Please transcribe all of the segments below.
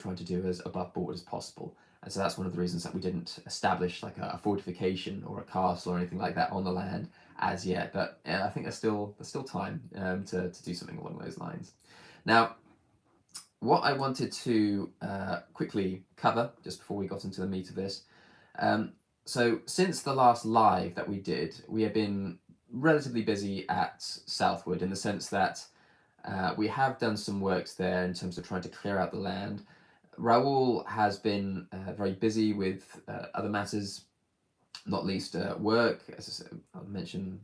trying to do as above board as possible. And so that's one of the reasons that we didn't establish like a fortification or a castle or anything like that on the land as yet. But I think there's still time to do something along those lines. Now, what I wanted to quickly cover just before we got into the meat of this. So since the last live that we did, we have been relatively busy at Southwood in the sense that we have done some works there in terms of trying to clear out the land. Raoul has been very busy with other matters, not least work. As I said, I'll mention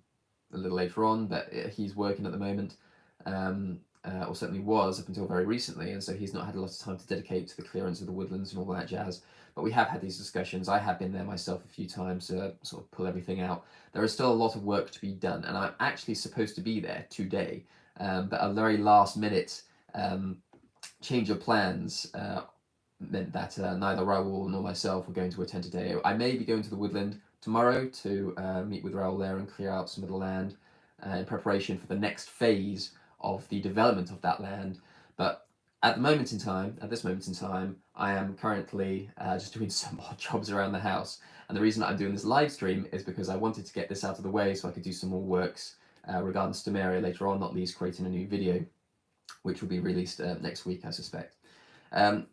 a little later on, but he's working at the moment, or certainly was up until very recently, and so he's not had a lot of time to dedicate to the clearance of the woodlands and all that jazz. But we have had these discussions. I have been there myself a few times to sort of pull everything out. There is still a lot of work to be done, and I'm actually supposed to be there today, but a very last minute change of plans meant that neither Raoul nor myself were going to attend today. I may be going to the woodland tomorrow to meet with Raoul there and clear out some of the land in preparation for the next phase of the development of that land. But at this moment in time, I am currently just doing some odd jobs around the house. And the reason that I'm doing this live stream is because I wanted to get this out of the way so I could do some more works regarding Stamaria later on, not least creating a new video, which will be released next week, I suspect.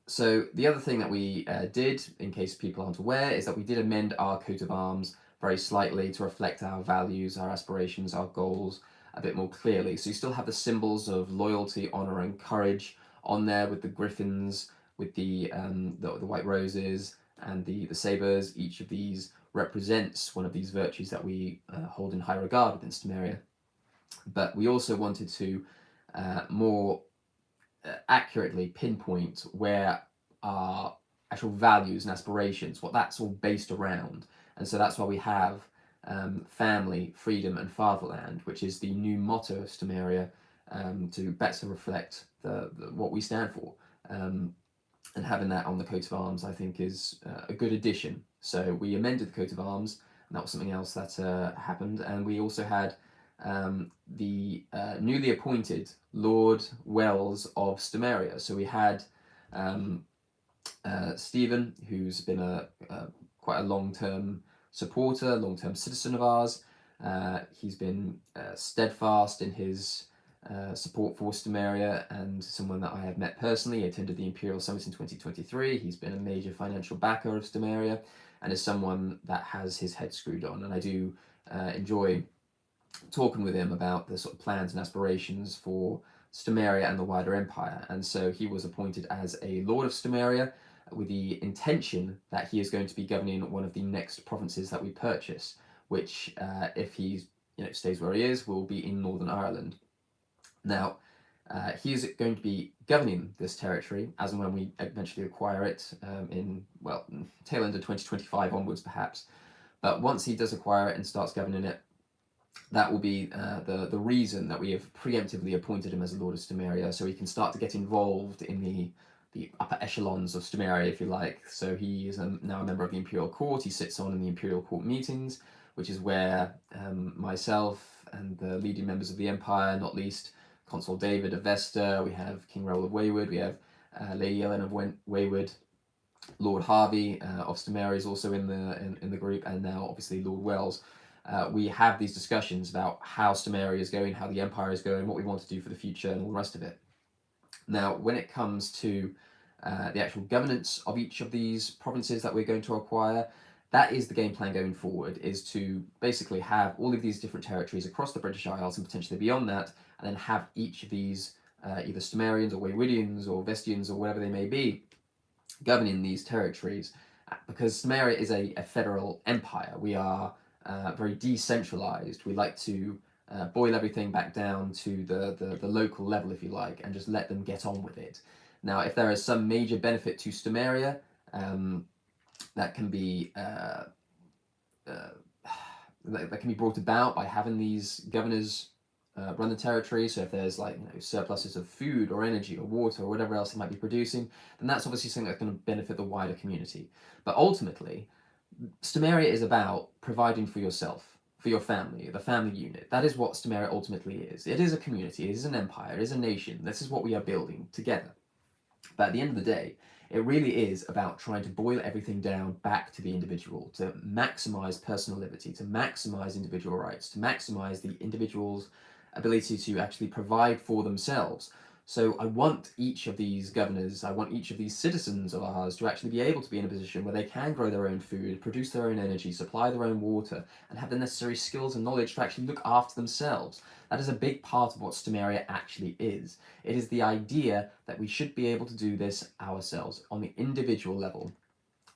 So the other thing that we did, in case people aren't aware, is that we did amend our coat of arms very slightly to reflect our values, our aspirations, our goals a bit more clearly. So you still have the symbols of loyalty, honour and courage on there with the griffins, with the white roses and the sabres. Each of these represents one of these virtues that we hold in high regard within Stamaria. But we also wanted to more accurately pinpoint where our actual values and aspirations, what that's all based around. And so that's why we have family, freedom and fatherland, which is the new motto of Stamaria, to better reflect what we stand for. And having that on the coat of arms, I think, is a good addition. So we amended the coat of arms, and that was something else that happened. And we also had the newly appointed Lord Wells of Stamaria. So we had Stephen, who's been quite a long-term supporter, long-term citizen of ours. He's been steadfast in his support for Stamaria, and someone that I have met personally. He attended the Imperial Summit in 2023. He's been a major financial backer of Stamaria, and is someone that has his head screwed on. And I do enjoy talking with him about the sort of plans and aspirations for Stamaria and the wider empire. And so he was appointed as a Lord of Stamaria with the intention that he is going to be governing one of the next provinces that we purchase, which, if he stays where he is, will be in Northern Ireland. Now, he is going to be governing this territory as and when we eventually acquire it in tail end of 2025 onwards, perhaps. But once he does acquire it and starts governing it, that will be the reason that we have preemptively appointed him as a Lord of Stamaria, so he can start to get involved in the upper echelons of Stamaria, if you like. So he is now a member of the Imperial Court. He sits on in the Imperial Court meetings, which is where myself and the leading members of the Empire, not least Consul David of Vesta, we have King Raoul of Wayward, we have Lady Ellen of Wayward, Lord Harvey of Stamaria is also in the group, and now obviously Lord Wells. We have these discussions about how Stamaria is going, how the Empire is going, what we want to do for the future, and all the rest of it. Now, when it comes to the actual governance of each of these provinces that we're going to acquire, that is the game plan going forward, is to basically have all of these different territories across the British Isles and potentially beyond that, and then have each of these, either Stamarians or Waywardians or Vestians or whatever they may be, governing these territories. Because Stamaria is a federal empire. We are very decentralized. We like to boil everything back down to the local level, if you like, and just let them get on with it. Now, if there is some major benefit to Stamaria that can be brought about by having these governors run the territory, so if there's surpluses of food or energy or water or whatever else they might be producing, then that's obviously something that's going to benefit the wider community. But ultimately, Stamaria is about providing for yourself, for your family, the family unit. That is what Stamaria ultimately is. It is a community, it is an empire, it is a nation. This is what we are building together. But at the end of the day, It really is about trying to boil everything down back to the individual, to maximize personal liberty, to maximize individual rights, to maximize the individual's ability to actually provide for themselves. So I want each of these governors, I want each of these citizens of ours to actually be able to be in a position where they can grow their own food, produce their own energy, supply their own water, and have the necessary skills and knowledge to actually look after themselves. That is a big part of what Stamaria actually is. It is the idea that we should be able to do this ourselves on the individual level.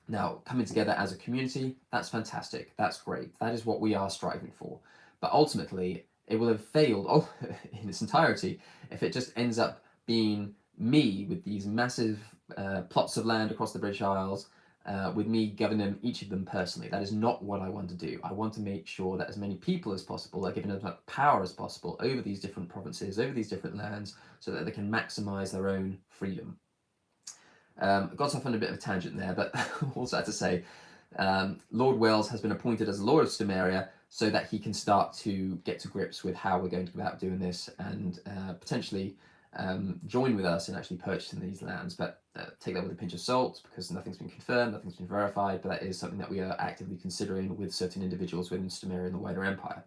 Now, coming together as a community, that's fantastic, that's great, that is what we are striving for. But ultimately, it will have failed in its entirety if it just ends up being me with these massive plots of land across the British Isles, with me governing each of them personally. That is not what I want to do. I want to make sure that as many people as possible are given as much power as possible over these different provinces, over these different lands, so that they can maximise their own freedom. Got off on a bit of a tangent there, but also had to say, Lord Wells has been appointed as Lord of Stamaria so that he can start to get to grips with how we're going to go about doing this and potentially join with us in actually purchasing these lands. But take that with a pinch of salt, because nothing's been confirmed, nothing's been verified, but that is something that we are actively considering with certain individuals within Stamaria and the wider empire.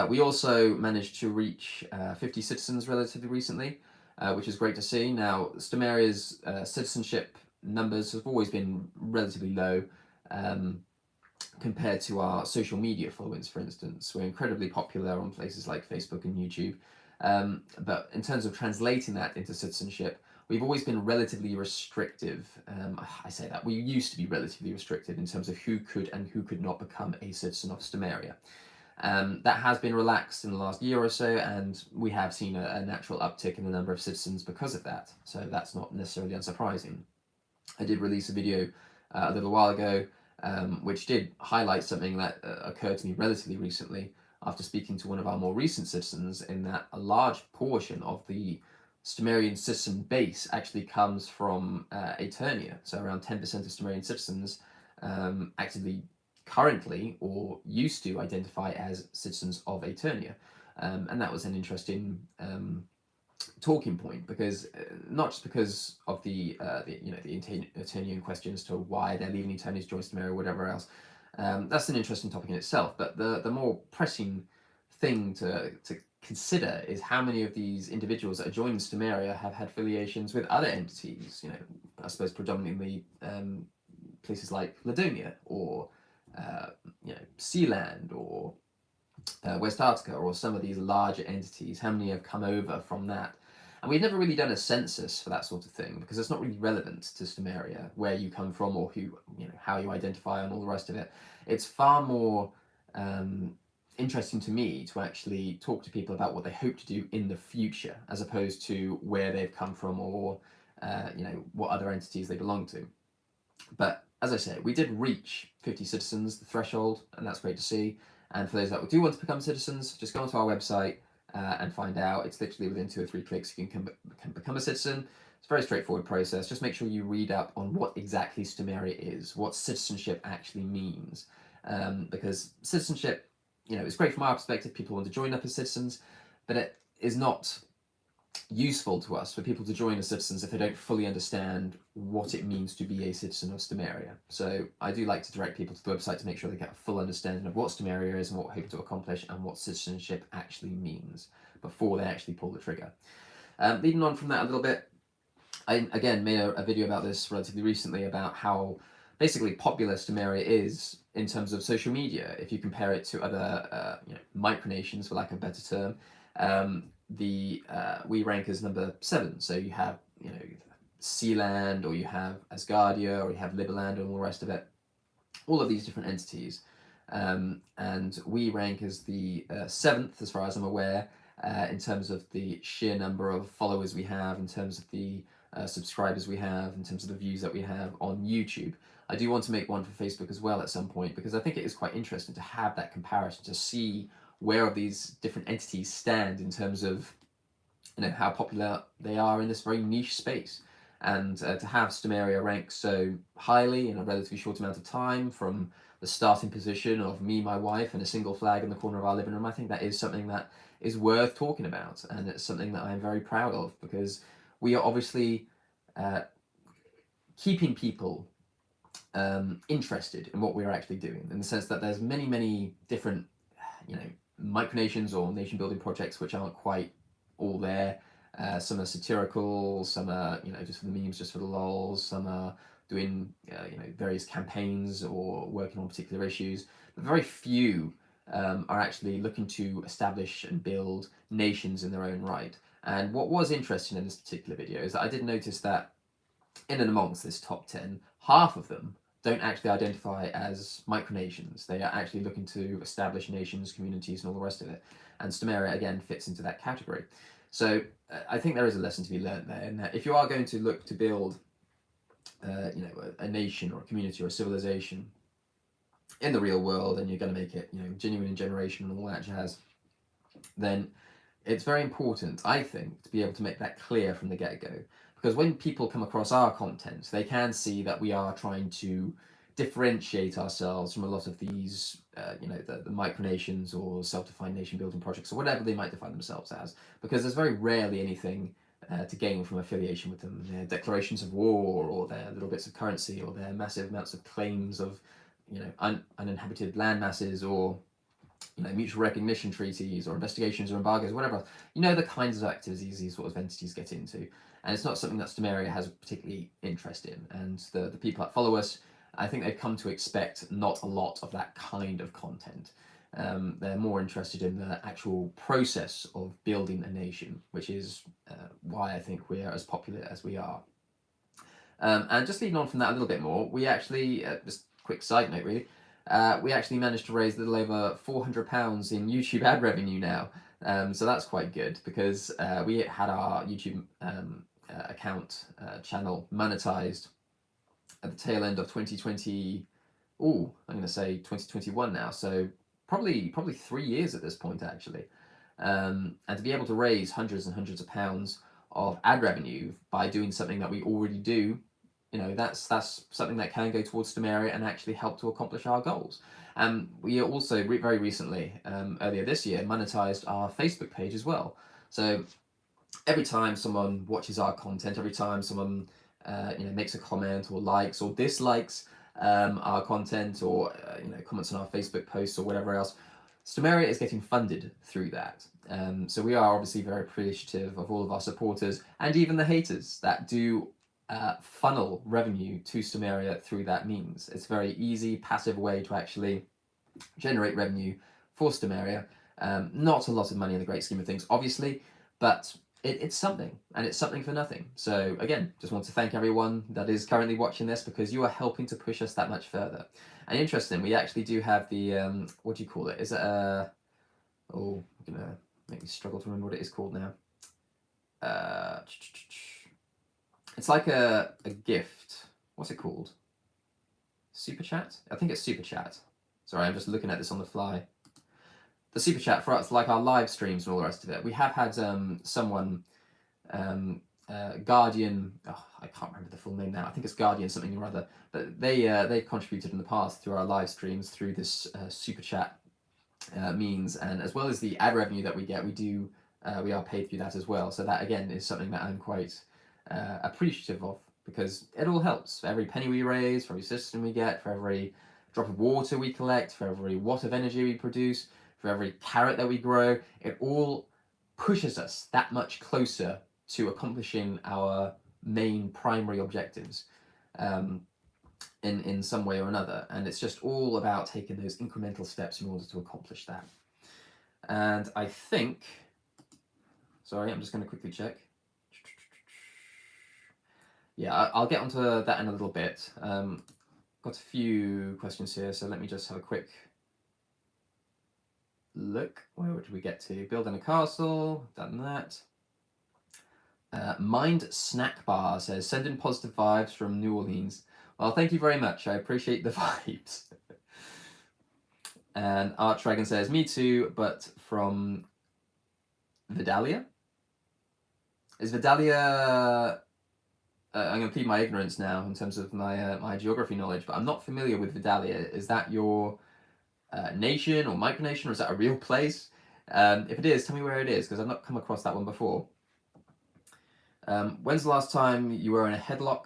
We also managed to reach 50 citizens relatively recently, which is great to see. Now, Stamaria's citizenship numbers have always been relatively low compared to our social media followings, for instance. We're incredibly popular on places like Facebook and YouTube. But in terms of translating that into citizenship, we've always been relatively restrictive. I say that, we used to be relatively restrictive in terms of who could and who could not become a citizen of Stamaria. That has been relaxed in the last year or so, and we have seen a natural uptick in the number of citizens because of that, so that's not necessarily unsurprising. I did release a video a little while ago which did highlight something that occurred to me relatively recently after speaking to one of our more recent citizens, in that a large portion of the Stamarian citizen base actually comes from Aeternia. So around 10% of Stamarian citizens actively currently or used to identify as citizens of Aeternia. And that was an interesting talking point, because not just because of the Aeternian question as to why they're leaving Aeternia to join Stamaria or whatever else. That's an interesting topic in itself, but the more pressing thing to consider is how many of these individuals that are joining Stamaria have had affiliations with other entities, I suppose predominantly places like Ladonia or Sealand or Westarctica, or some of these larger entities. How many have come over from that? And we've never really done a census for that sort of thing, because it's not really relevant to Stamaria where you come from or who, how you identify and all the rest of it. It's far more interesting to me to actually talk to people about what they hope to do in the future, as opposed to where they've come from or what other entities they belong to. But as I say, we did reach 50 citizens, the threshold, and that's great to see. And for those that do want to become citizens, just go onto our website and find out. It's literally within 2 or 3 clicks you can become a citizen. It's a very straightforward process. Just make sure you read up on what exactly Stamaria is, what citizenship actually means. Because citizenship, it's great from our perspective. People want to join up as citizens, but it is not useful to us for people to join as citizens if they don't fully understand what it means to be a citizen of Stamaria. So I do like to direct people to the website to make sure they get a full understanding of what Stamaria is and what we're hoping to accomplish and what citizenship actually means before they actually pull the trigger. Leading on from that a little bit, I again made a video about this relatively recently, about how basically popular Stamaria is in terms of social media. If you compare it to other micronations, for lack of a better term, we rank as number 7. So you have Sealand, or you have Asgardia, or you have Liberland, and all the rest of it. All of these different entities, and we rank as the 7th, as far as I'm aware, in terms of the sheer number of followers we have, in terms of the subscribers we have, in terms of the views that we have on YouTube. I do want to make one for Facebook as well at some point, because I think it is quite interesting to have that comparison, to see where these different entities stand in terms of how popular they are in this very niche space. And to have Stamaria rank so highly in a relatively short amount of time, from the starting position of me, my wife, and a single flag in the corner of our living room, I think that is something that is worth talking about, and it's something that I am very proud of, because we are obviously keeping people interested in what we're actually doing, in the sense that there's many different, micronations or nation building projects which aren't quite all there. Some are satirical, some are just for the memes, just for the lols. Some are doing various campaigns or working on particular issues. But very few are actually looking to establish and build nations in their own right. And what was interesting in this particular video is that I did notice that in and amongst this top 10, half of them don't actually identify as micronations. They are actually looking to establish nations, communities, and all the rest of it. And Stamaria, again, fits into that category. So I think there is a lesson to be learned there, in that if you are going to look to build a nation or a community or a civilization in the real world, and you're going to make it genuine in generation and all that jazz, then it's very important, I think, to be able to make that clear from the get-go. Because when people come across our content, they can see that we are trying to differentiate ourselves from a lot of these, the micronations or self-defined nation building projects or whatever they might define themselves as. Because there's very rarely anything to gain from affiliation with them. Their declarations of war, or their little bits of currency, or their massive amounts of claims of, uninhabited land masses, or mutual recognition treaties, or investigations or embargoes, whatever. The kinds of activities these sort of entities get into. And it's not something that Stamaria has a particularly interest in. And the people that follow us, I think they've come to expect not a lot of that kind of content. They're more interested in the actual process of building a nation, which is why I think we're as popular as we are. And just leading on from that a little bit more, we actually, just a quick side note really, we actually managed to raise a little over £400 in YouTube ad revenue now. So that's quite good, because we had our YouTube account channel monetized at the tail end of 2020. I'm going to say 2021 now. So probably 3 years at this point, actually. And to be able to raise hundreds and hundreds of pounds of ad revenue by doing something that we already do, that's something that can go towards Stamaria and actually help to accomplish our goals. We also very recently, earlier this year, monetized our Facebook page as well. So every time someone watches our content, every time someone makes a comment or likes or dislikes our content, or comments on our Facebook posts or whatever else, Stamaria is getting funded through that. So we are obviously very appreciative of all of our supporters, and even the haters that do funnel revenue to Stamaria through that means. It's a very easy, passive way to actually generate revenue for Stamaria. Not a lot of money in the great scheme of things, obviously, but it's something, and it's something for nothing. So again, just want to thank everyone that is currently watching this, because you are helping to push us that much further. And interesting, we actually do have the, what do you call it? Is it a, I'm gonna make me struggle to remember what it is called now. It's like a gift. What's it called? Super chat? I think it's super chat. Sorry, I'm just looking at this on the fly. The super chat for us, like our live streams and all the rest of it. We have had someone, Guardian. I can't remember the full name now. I think it's Guardian something or other. But they've contributed in the past through our live streams through this super chat means, and as well as the ad revenue that we get, we are paid through that as well. So that again is something that I'm quite appreciative of, because it all helps. For every penny we raise, for every system we get, for every drop of water we collect, for every watt of energy we produce, for every carrot that we grow, it all pushes us that much closer to accomplishing our main primary objectives in some way or another. And it's just all about taking those incremental steps in order to accomplish that. And I think, sorry, I'm just going to quickly check. Yeah, I'll get onto that in a little bit. Got a few questions here, so let me just have a quick look. Where did we get to? Building a castle, done that. Mind Snack Bar says, send in positive vibes from New Orleans. Well, thank you very much. I appreciate the vibes. And Art Dragon says, me too, but from Vidalia? Is Vidalia... I'm going to plead my ignorance now in terms of my geography knowledge, but I'm not familiar with Vidalia. Is that your nation or micronation, or is that a real place? If it is, tell me where it is, because I've not come across that one before. When's the last time you were in a headlock?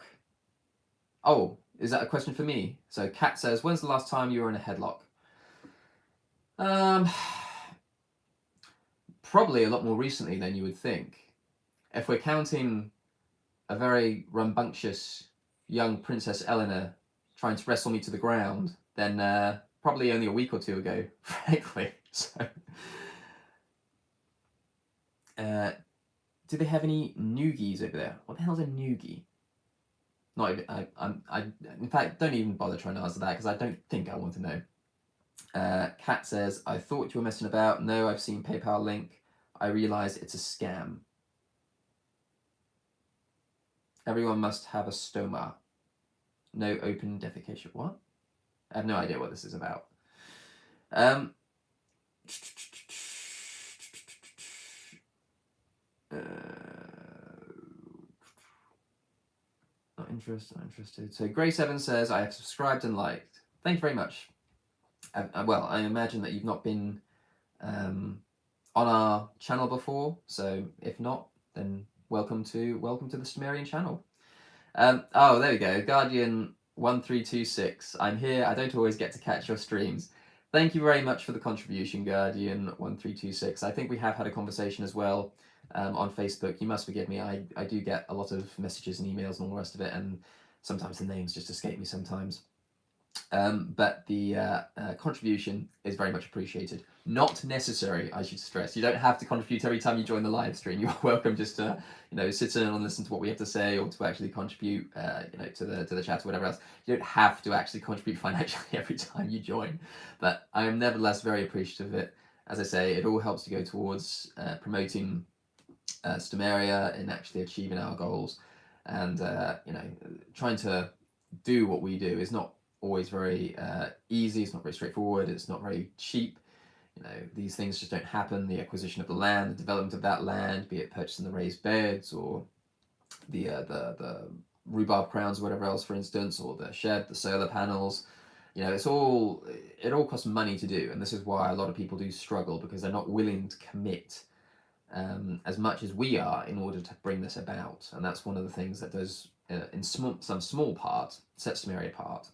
Oh, is that a question for me? So Kat says, when's the last time you were in a headlock? Probably a lot more recently than you would think. If we're counting a very rambunctious young Princess Eleanor trying to wrestle me to the ground, then probably only a week or two ago, frankly. So, do they have any noogies over there? What the hell's a noogie? Not even. In fact, don't even bother trying to answer that because I don't think I want to know. Kat says, I thought you were messing about. No, I've seen PayPal link. I realise it's a scam. Everyone must have a stoma. No open defecation. What? I have no idea what this is about. Not interested. So Grace Evans says, I have subscribed and liked. Thank you very much. Well, I imagine that you've not been on our channel before, so if not, then welcome to the Stamarian channel. Oh, there we go. Guardian 1326. I'm here. I don't always get to catch your streams. Thank you very much for the contribution, Guardian 1326. I think we have had a conversation as well on Facebook. You must forgive me. I do get a lot of messages and emails and all the rest of it, and sometimes the names just escape me sometimes. But the contribution is very much appreciated. Not necessary, I should stress. You don't have to contribute every time you join the live stream. You're welcome just to, sit in and listen to what we have to say, or to actually contribute, to the chat or whatever else. You don't have to actually contribute financially every time you join. But I am nevertheless very appreciative of it. As I say, it all helps to go towards promoting Stamaria and actually achieving our goals. And trying to do what we do is not always very easy. It's not very straightforward. It's not very cheap. These things just don't happen. The acquisition of the land, the development of that land, be it purchasing the raised beds or the rhubarb crowns or whatever else, for instance, or the shed, the solar panels. It all costs money to do, and this is why a lot of people do struggle, because they're not willing to commit as much as we are in order to bring this about. And that's one of the things that does, in some small part, set Stamaria apart.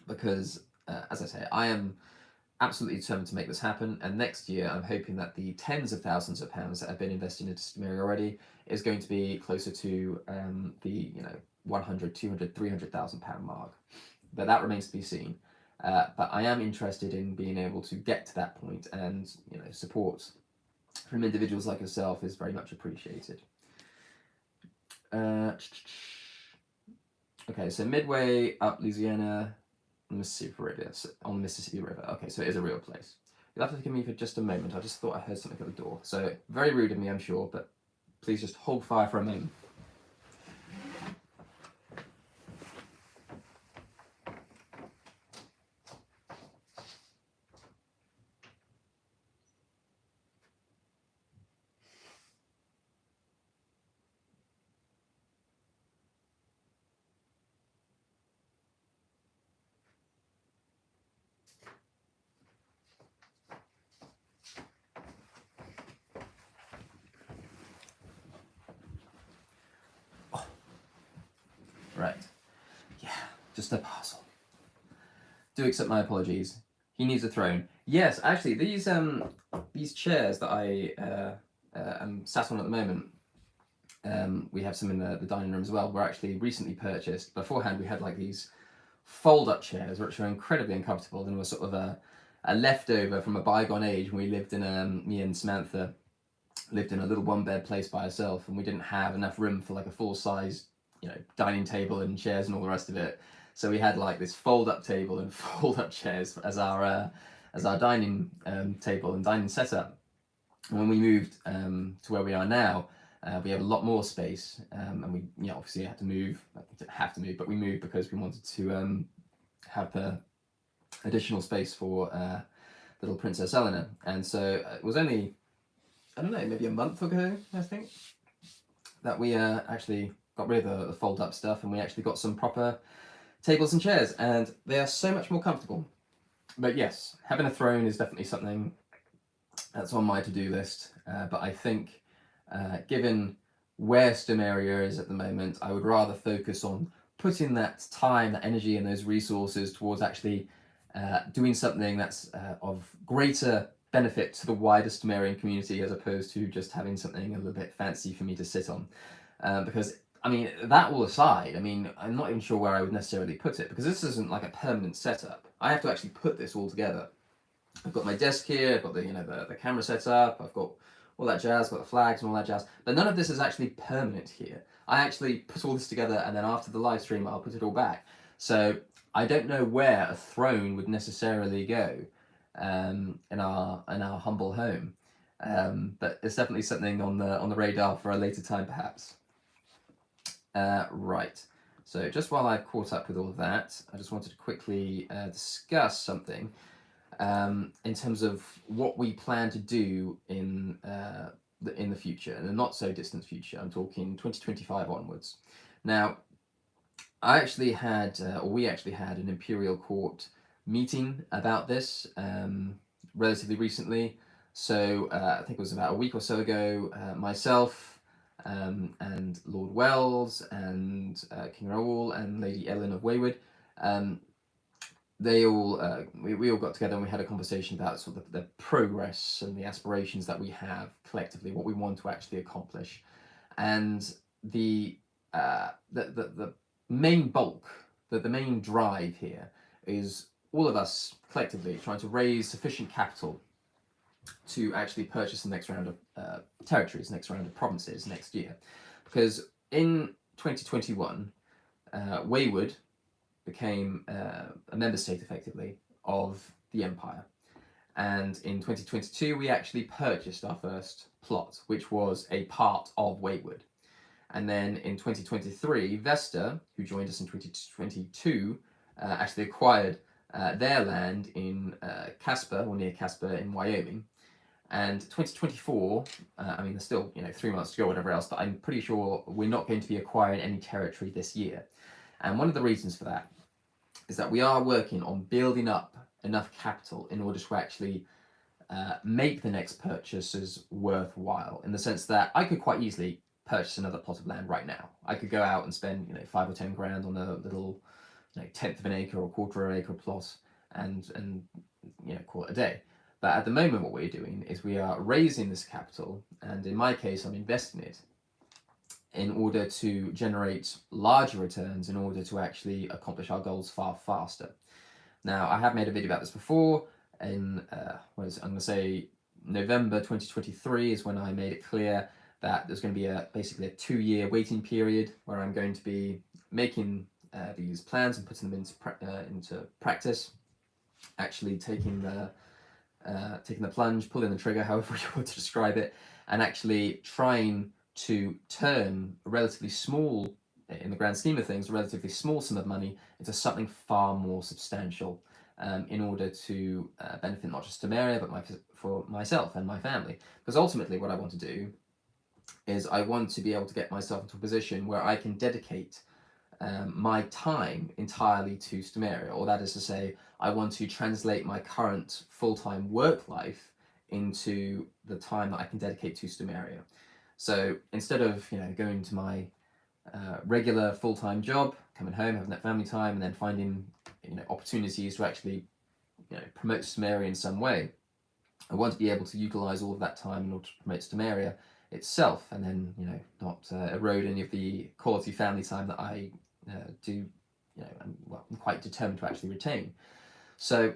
Because, as I say, I am absolutely determined to make this happen, and next year I'm hoping that the tens of thousands of pounds that have been invested into Stamaria already is going to be closer to the 100, 200, 300,000 pound mark. But that remains to be seen. But I am interested in being able to get to that point, and support from individuals like yourself is very much appreciated. Okay, so midway up Louisiana, Mississippi River, on the Mississippi River. Okay, so it is a real place. You'll have to forgive me for just a moment. I just thought I heard something at the door. So very rude of me, I'm sure, but please just hold fire for a moment. Right. Yeah, just a parcel. Do accept my apologies. He needs a throne. Yes, actually, these chairs that I am sat on at the moment, we have some in the dining room as well, were actually recently purchased. Beforehand, we had like these fold-up chairs, which were incredibly uncomfortable and were sort of a leftover from a bygone age when we lived in me and Samantha lived in a little one-bed place by herself, and we didn't have enough room for like a full-size dining table and chairs and all the rest of it. So we had like this fold-up table and fold-up chairs as our dining table and dining setup. And when we moved to where we are now, we have a lot more space, and we obviously had to move. We didn't have to move, but we moved because we wanted to have the additional space for little Princess Eleanor. And so it was only, I don't know, maybe a month ago, I think, that we actually got rid of the fold-up stuff, and we actually got some proper tables and chairs, and they are so much more comfortable. But yes, having a throne is definitely something that's on my to-do list. But I think, given where Stamaria is at the moment, I would rather focus on putting that time, that energy, and those resources towards actually doing something that's of greater benefit to the wider Stamarian community, as opposed to just having something a little bit fancy for me to sit on. Because, I mean, that all aside, I mean, I'm not even sure where I would necessarily put it, because this isn't like a permanent setup. I have to actually put this all together. I've got my desk here, I've got the, the camera set up, I've got all that jazz, I've got the flags and all that jazz, but none of this is actually permanent here. I actually put all this together, and then after the live stream I'll put it all back. So I don't know where a throne would necessarily go in our humble home, but it's definitely something on the radar for a later time, perhaps. Right. So just while I've caught up with all of that, I just wanted to quickly discuss something in terms of what we plan to do in the future, in the not so distant future. I'm talking 2025 onwards. Now, I actually had, or we actually had, an Imperial Court meeting about this relatively recently. So I think it was about a week or so ago. Myself and Lord Wells and King Raoul and Lady Ellen of Wayward, they all we all got together and we had a conversation about sort of the progress and the aspirations that we have collectively, what we want to actually accomplish, and the main bulk, the main drive here is all of us collectively trying to raise sufficient capital to actually purchase the next round of territories, next round of provinces next year, because in 2021, Wayward became a member state effectively of the Empire, and in 2022 we actually purchased our first plot, which was a part of Wayward. And then in 2023, Vesta, who joined us in 2022, actually acquired their land in Casper, or near Casper in Wyoming. And 2024, I mean, there's still 3 months to go, whatever else, but I'm pretty sure we're not going to be acquiring any territory this year. And one of the reasons for that is that we are working on building up enough capital in order to actually make the next purchases worthwhile, in the sense that I could quite easily purchase another plot of land right now. I could go out and spend 5 or 10 grand on a little tenth of an acre or quarter of an acre plot and call it a day. But at the moment what we're doing is we are raising this capital, and in my case I'm investing it in order to generate larger returns, in order to actually accomplish our goals far faster. Now, I have made a video about this before. In I'm going to say November 2023 is when I made it clear that there's going to be basically a 2-year waiting period where I'm going to be making these plans and putting them into practice, actually taking the plunge, pulling the trigger, however you want to describe it, and actually trying to turn a relatively small, in the grand scheme of things, a relatively small sum of money into something far more substantial, in order to benefit not just Stamaria, but for myself and my family. Because ultimately what I want to do is I want to be able to get myself into a position where I can dedicate my time entirely to Stamaria, or that is to say, I want to translate my current full-time work life into the time that I can dedicate to Stamaria. So instead of going to my regular full-time job, coming home, having that family time, and then finding opportunities to actually promote Stamaria in some way, I want to be able to utilize all of that time in order to promote Stamaria itself, and then not erode any of the quality family time that I do, I'm quite determined to actually retain. So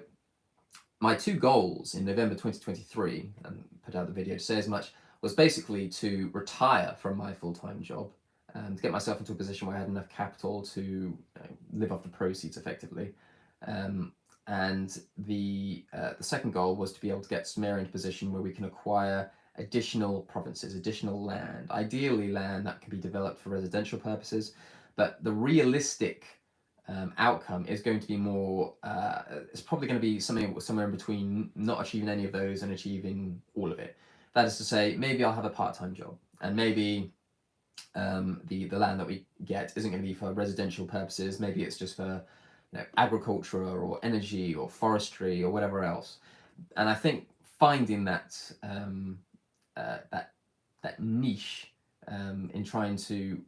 my 2 goals in November 2023, and put out the video to say as much, was basically to retire from my full-time job and to get myself into a position where I had enough capital to live off the proceeds effectively. And the second goal was to be able to get Stamaria into a position where we can acquire additional provinces, additional land, ideally land that can be developed for residential purposes. But the realistic outcome is going to be more, it's probably going to be somewhere in between not achieving any of those and achieving all of it. That is to say, maybe I'll have a part-time job, and maybe the land that we get isn't going to be for residential purposes. Maybe it's just for agriculture or energy or forestry or whatever else. And I think finding that that niche in trying to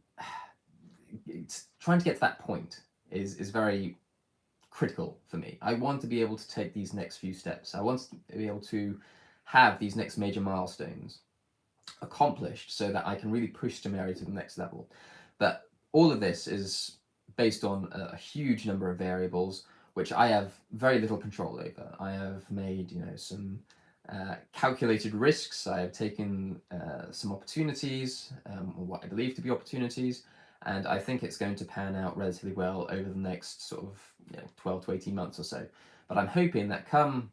trying to get to that point is very critical for me. I want to be able to take these next few steps. I want to be able to have these next major milestones accomplished so that I can really push Stamaria to the next level. But all of this is based on a huge number of variables which I have very little control over. I have made, some calculated risks. I have taken some opportunities, or what I believe to be opportunities, and I think it's going to pan out relatively well over the next sort of 12 to 18 months or so. But I'm hoping that come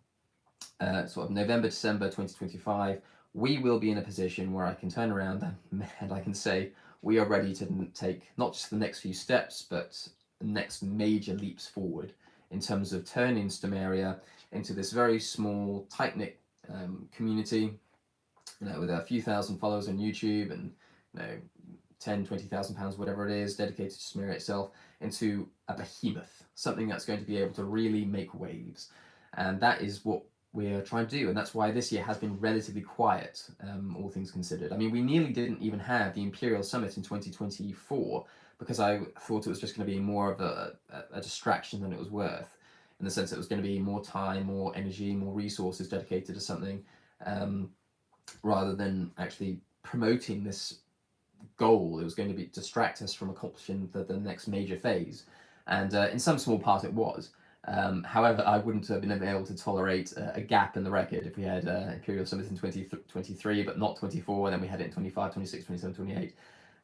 sort of November, December 2025, we will be in a position where I can turn around and I can say we are ready to take not just the next few steps, but the next major leaps forward in terms of turning Stamaria into this very small, tight-knit community, with a few thousand followers on YouTube and 10, 20,000 pounds, whatever it is, dedicated to Stamaria itself, into a behemoth, something that's going to be able to really make waves. And that is what we're trying to do, and that's why this year has been relatively quiet, all things considered. I mean, we nearly didn't even have the Imperial Summit in 2024 because I thought it was just going to be more of a distraction than it was worth, in the sense that it was going to be more time, more energy, more resources dedicated to something, rather than actually promoting this goal. It was going to be distract us from accomplishing the next major phase, and in some small part it was. However, I wouldn't have been able to tolerate a gap in the record if we had Imperial Summit in 2023, but not 24, and then we had it in 25, 26, 27, 28.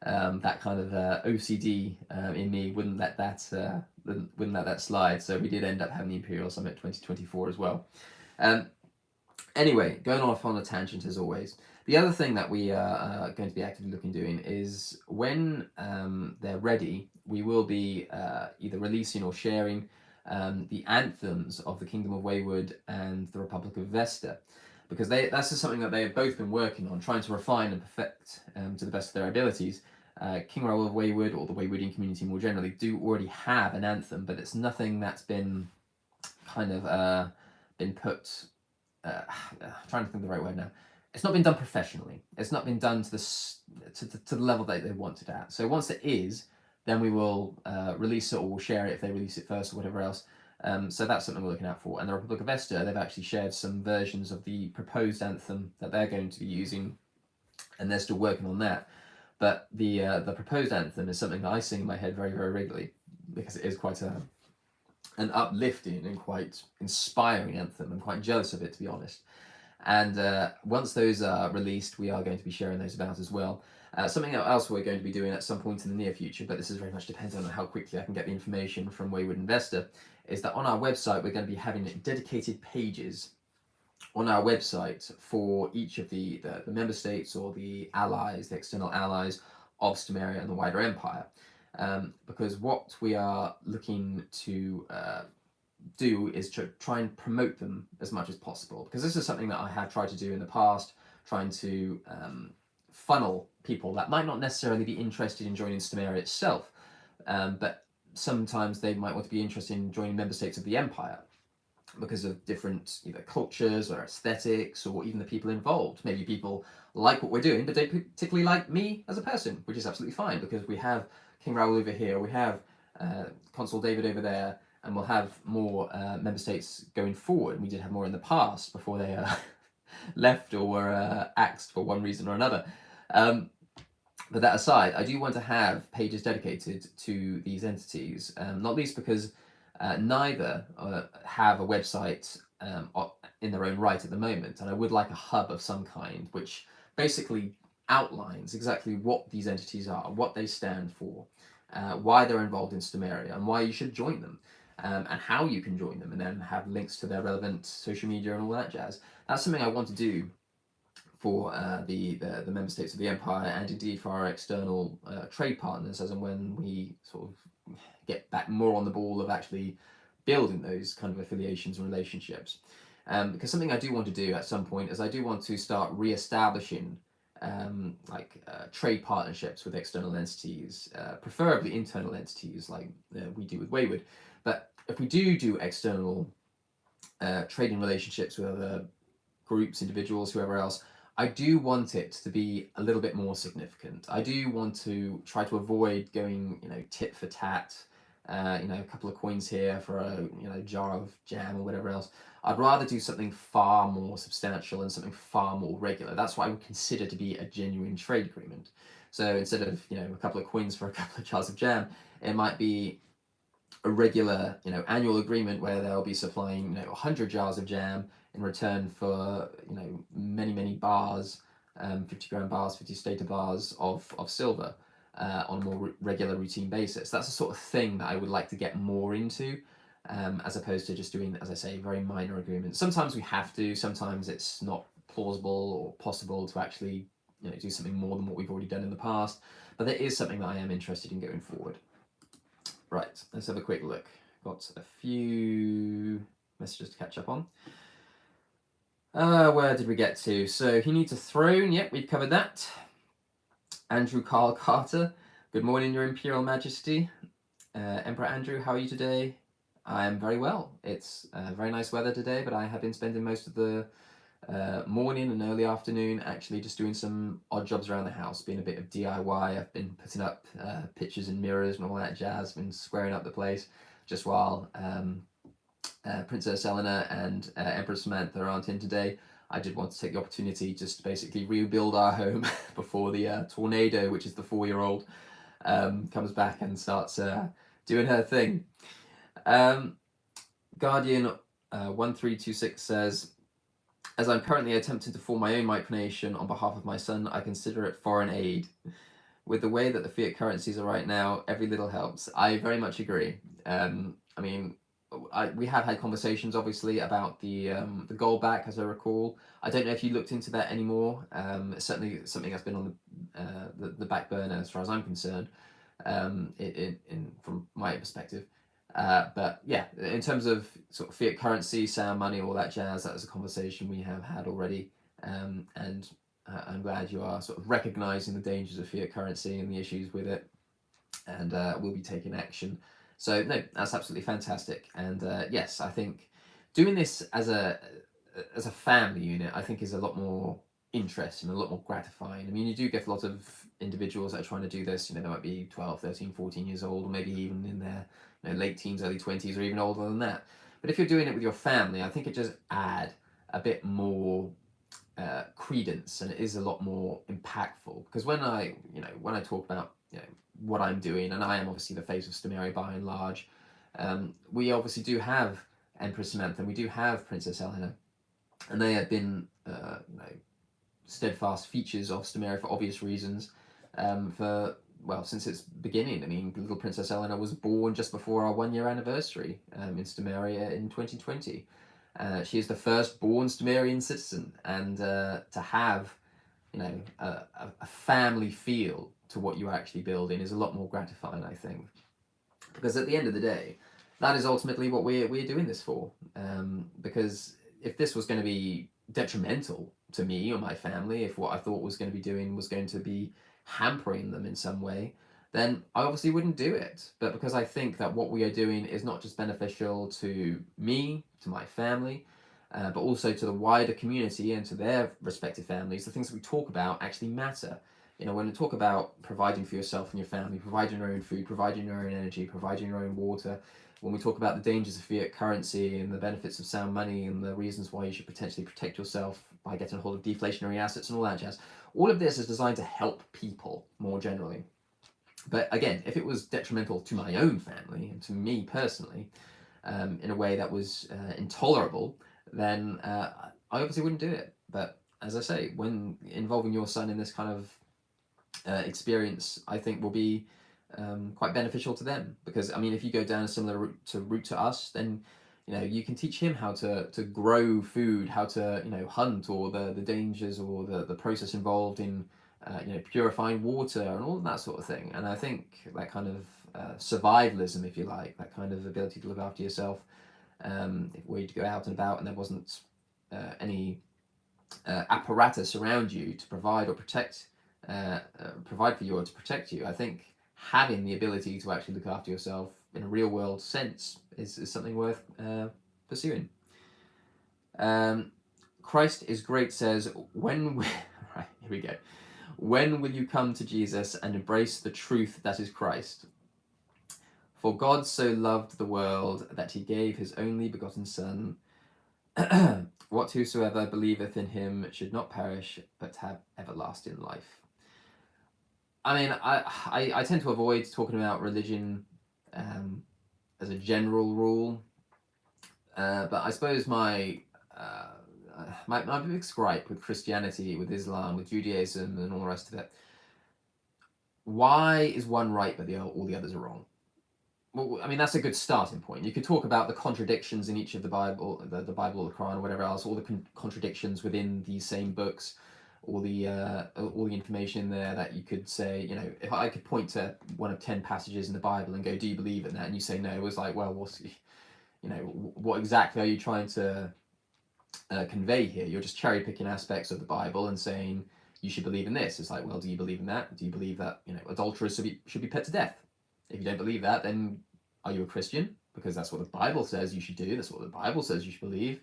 That kind of OCD in me wouldn't let that slide. So we did end up having the Imperial Summit 2024 as well. Anyway, going off on a tangent as always. The other thing that we are going to be actively looking doing is when they're ready, we will be either releasing or sharing the anthems of the Kingdom of Wayward and the Republic of Vesta, because that's just something that they have both been working on, trying to refine and perfect to the best of their abilities. King Raoul of Wayward, or the Waywardian community more generally, do already have an anthem, but it's nothing that's been kind of been put. Trying to think of the right word now. It's not been done professionally. It's not been done to the level that they want it at. So once it is, then we will release it, or we'll share it if they release it first or whatever else. So that's something we're looking out for. And the Republic of Vesta, they've actually shared some versions of the proposed anthem that they're going to be using, and they're still working on that. But the proposed anthem is something that I sing in my head very, very regularly, because it is quite an uplifting and quite inspiring anthem. I'm quite jealous of it, to be honest. And once those are released, we are going to be sharing those about as well. Something else we're going to be doing at some point in the near future, but this is very much dependent on how quickly I can get the information from Wayward Investor, is that on our website we're going to be having dedicated pages on our website for each of the member states, or the allies, the external allies of Stamaria and the wider empire. Because what we are looking to do is to try and promote them as much as possible, because this is something that I have tried to do in the past, trying to funnel people that might not necessarily be interested in joining Stamaria itself, but sometimes they might want to be interested in joining member states of the empire because of different either cultures or aesthetics, or even the people involved. Maybe people like what we're doing but don't particularly like me as a person, which is absolutely fine, because we have King Raoul over here, we have Consul David over there, and we'll have more member states going forward. We did have more in the past before they left or were axed for one reason or another. But that aside, I do want to have pages dedicated to these entities, not least because neither have a website in their own right at the moment, and I would like a hub of some kind which basically outlines exactly what these entities are, what they stand for, why they're involved in Stamaria, and why you should join them. And how you can join them, and then have links to their relevant social media and all that jazz. That's something I want to do for the member states of the empire, and indeed for our external trade partners, as and when we sort of get back more on the ball of actually building those kind of affiliations and relationships. Because something I do want to do at some point is I do want to start re-establishing trade partnerships with external entities, preferably internal entities like we do with Wayward. But if we do external trading relationships with other groups, individuals, whoever else, I do want it to be a little bit more significant. I do want to try to avoid going, tit for tat. A couple of coins here for a jar of jam or whatever else. I'd rather do something far more substantial and something far more regular. That's what I would consider to be a genuine trade agreement. So instead of a couple of coins for a couple of jars of jam, it might be a regular annual agreement where they'll be supplying 100 jars of jam in return for many bars, 50 gram bars, 50 stater bars of silver on a more regular routine basis. That's the sort of thing that I would like to get more into, as opposed to just doing, as I say, very minor agreements. Sometimes we have to, sometimes it's not plausible or possible to actually do something more than what we've already done in the past, but there is something that I am interested in going forward. Right, let's have a quick look. Got a few messages to catch up on. Where did we get to? So he needs a throne. Yep, we've covered that. Andrew Carl Carter. Good morning, Your Imperial Majesty. Emperor Andrew, how are you today? I am very well. It's very nice weather today, but I have been spending most of the morning and early afternoon actually just doing some odd jobs around the house, being a bit of DIY. I've been putting up pictures and mirrors and all that jazz, been squaring up the place just while Princess Eleanor and Empress Samantha aren't in today. I did want to take the opportunity just to basically rebuild our home before the tornado, which is the 4-year-old, comes back and starts doing her thing. Guardian 1326 says, as I'm currently attempting to form my own micronation on behalf of my son, I consider it foreign aid. With the way that the fiat currencies are right now, every little helps. I very much agree. I mean, we have had conversations, obviously, about the gold back, as I recall. I don't know if you looked into that anymore. It's certainly something that's been on the back burner, as far as I'm concerned, from my perspective. But yeah, in terms of sort of fiat currency, sound money, all that jazz, that was a conversation we have had already. And I'm glad you are sort of recognizing the dangers of fiat currency and the issues with it, and we'll be taking action. So no, that's absolutely fantastic. And yes, I think doing this as a family unit, I think is a lot more interesting, a lot more gratifying. I mean, you do get a lot of individuals that are trying to do this, they might be 12, 13, 14 years old, or maybe even in their late teens, early 20s, or even older than that. But if you're doing it with your family, I think it just add a bit more credence, and it is a lot more impactful. Because when I talk about what I'm doing, and I am obviously the face of Stamaria by and large, we obviously do have Empress Samantha, and we do have Princess Eleanor, and they have been steadfast features of Stamaria for obvious reasons, since its beginning. I mean, little Princess Eleanor was born just before our 1-year anniversary in Stamaria in 2020. She is the first born Stamarian citizen, and to have a family feel to what you're actually building is a lot more gratifying, I think, because at the end of the day, that is ultimately what we're doing this for. Because if this was going to be detrimental to me or my family, if what I thought was going to be doing was going to be hampering them in some way, then I obviously wouldn't do it. But because I think that what we are doing is not just beneficial to me, to my family, but also to the wider community and to their respective families, the things that we talk about actually matter. When we talk about providing for yourself and your family, providing your own food, providing your own energy, providing your own water, when we talk about the dangers of fiat currency and the benefits of sound money and the reasons why you should potentially protect yourself by getting a hold of deflationary assets and all that jazz, all of this is designed to help people more generally. But again, if it was detrimental to my own family and to me personally, in a way that was intolerable, then I obviously wouldn't do it. But as I say, when involving your son in this kind of experience, I think will be quite beneficial to them. Because I mean, if you go down a similar route to us, then you can teach him how to grow food, how to hunt, or the dangers or the process involved in purifying water and all of that sort of thing. And I think that kind of survivalism, if you like, that kind of ability to look after yourself, were you to go out and about and there wasn't any apparatus around you to provide or protect, provide for you or to protect you, I think having the ability to actually look after yourself in a real world sense is something worth pursuing. Christ is Great says, when we... Right, here we go. When will you come to Jesus and embrace the truth that is Christ? For God so loved the world that he gave his only begotten Son, what whosoever believeth in him should not perish, but have everlasting life. I mean, I tend to avoid talking about religion as a general rule, but I suppose my big gripe with Christianity, with Islam, with Judaism, and all the rest of it, why is one right but all the others are wrong? Well, I mean, that's a good starting point. You could talk about the contradictions in each of the Bible, the Bible, the Quran, or whatever else, all the contradictions within these same books, all the information there that you could say, you know, if I could point to one of 10 passages in the Bible and go, do you believe in that? And you say no, it was like, well, what's, you know, what exactly are you trying to convey here? You're just cherry picking aspects of the Bible and saying you should believe in this. It's like, well, do you believe in that? Do you believe that, you know, adulterers should be put to death? If you don't believe that, then are you a Christian? Because that's what the Bible says you should do. That's what the Bible says you should believe.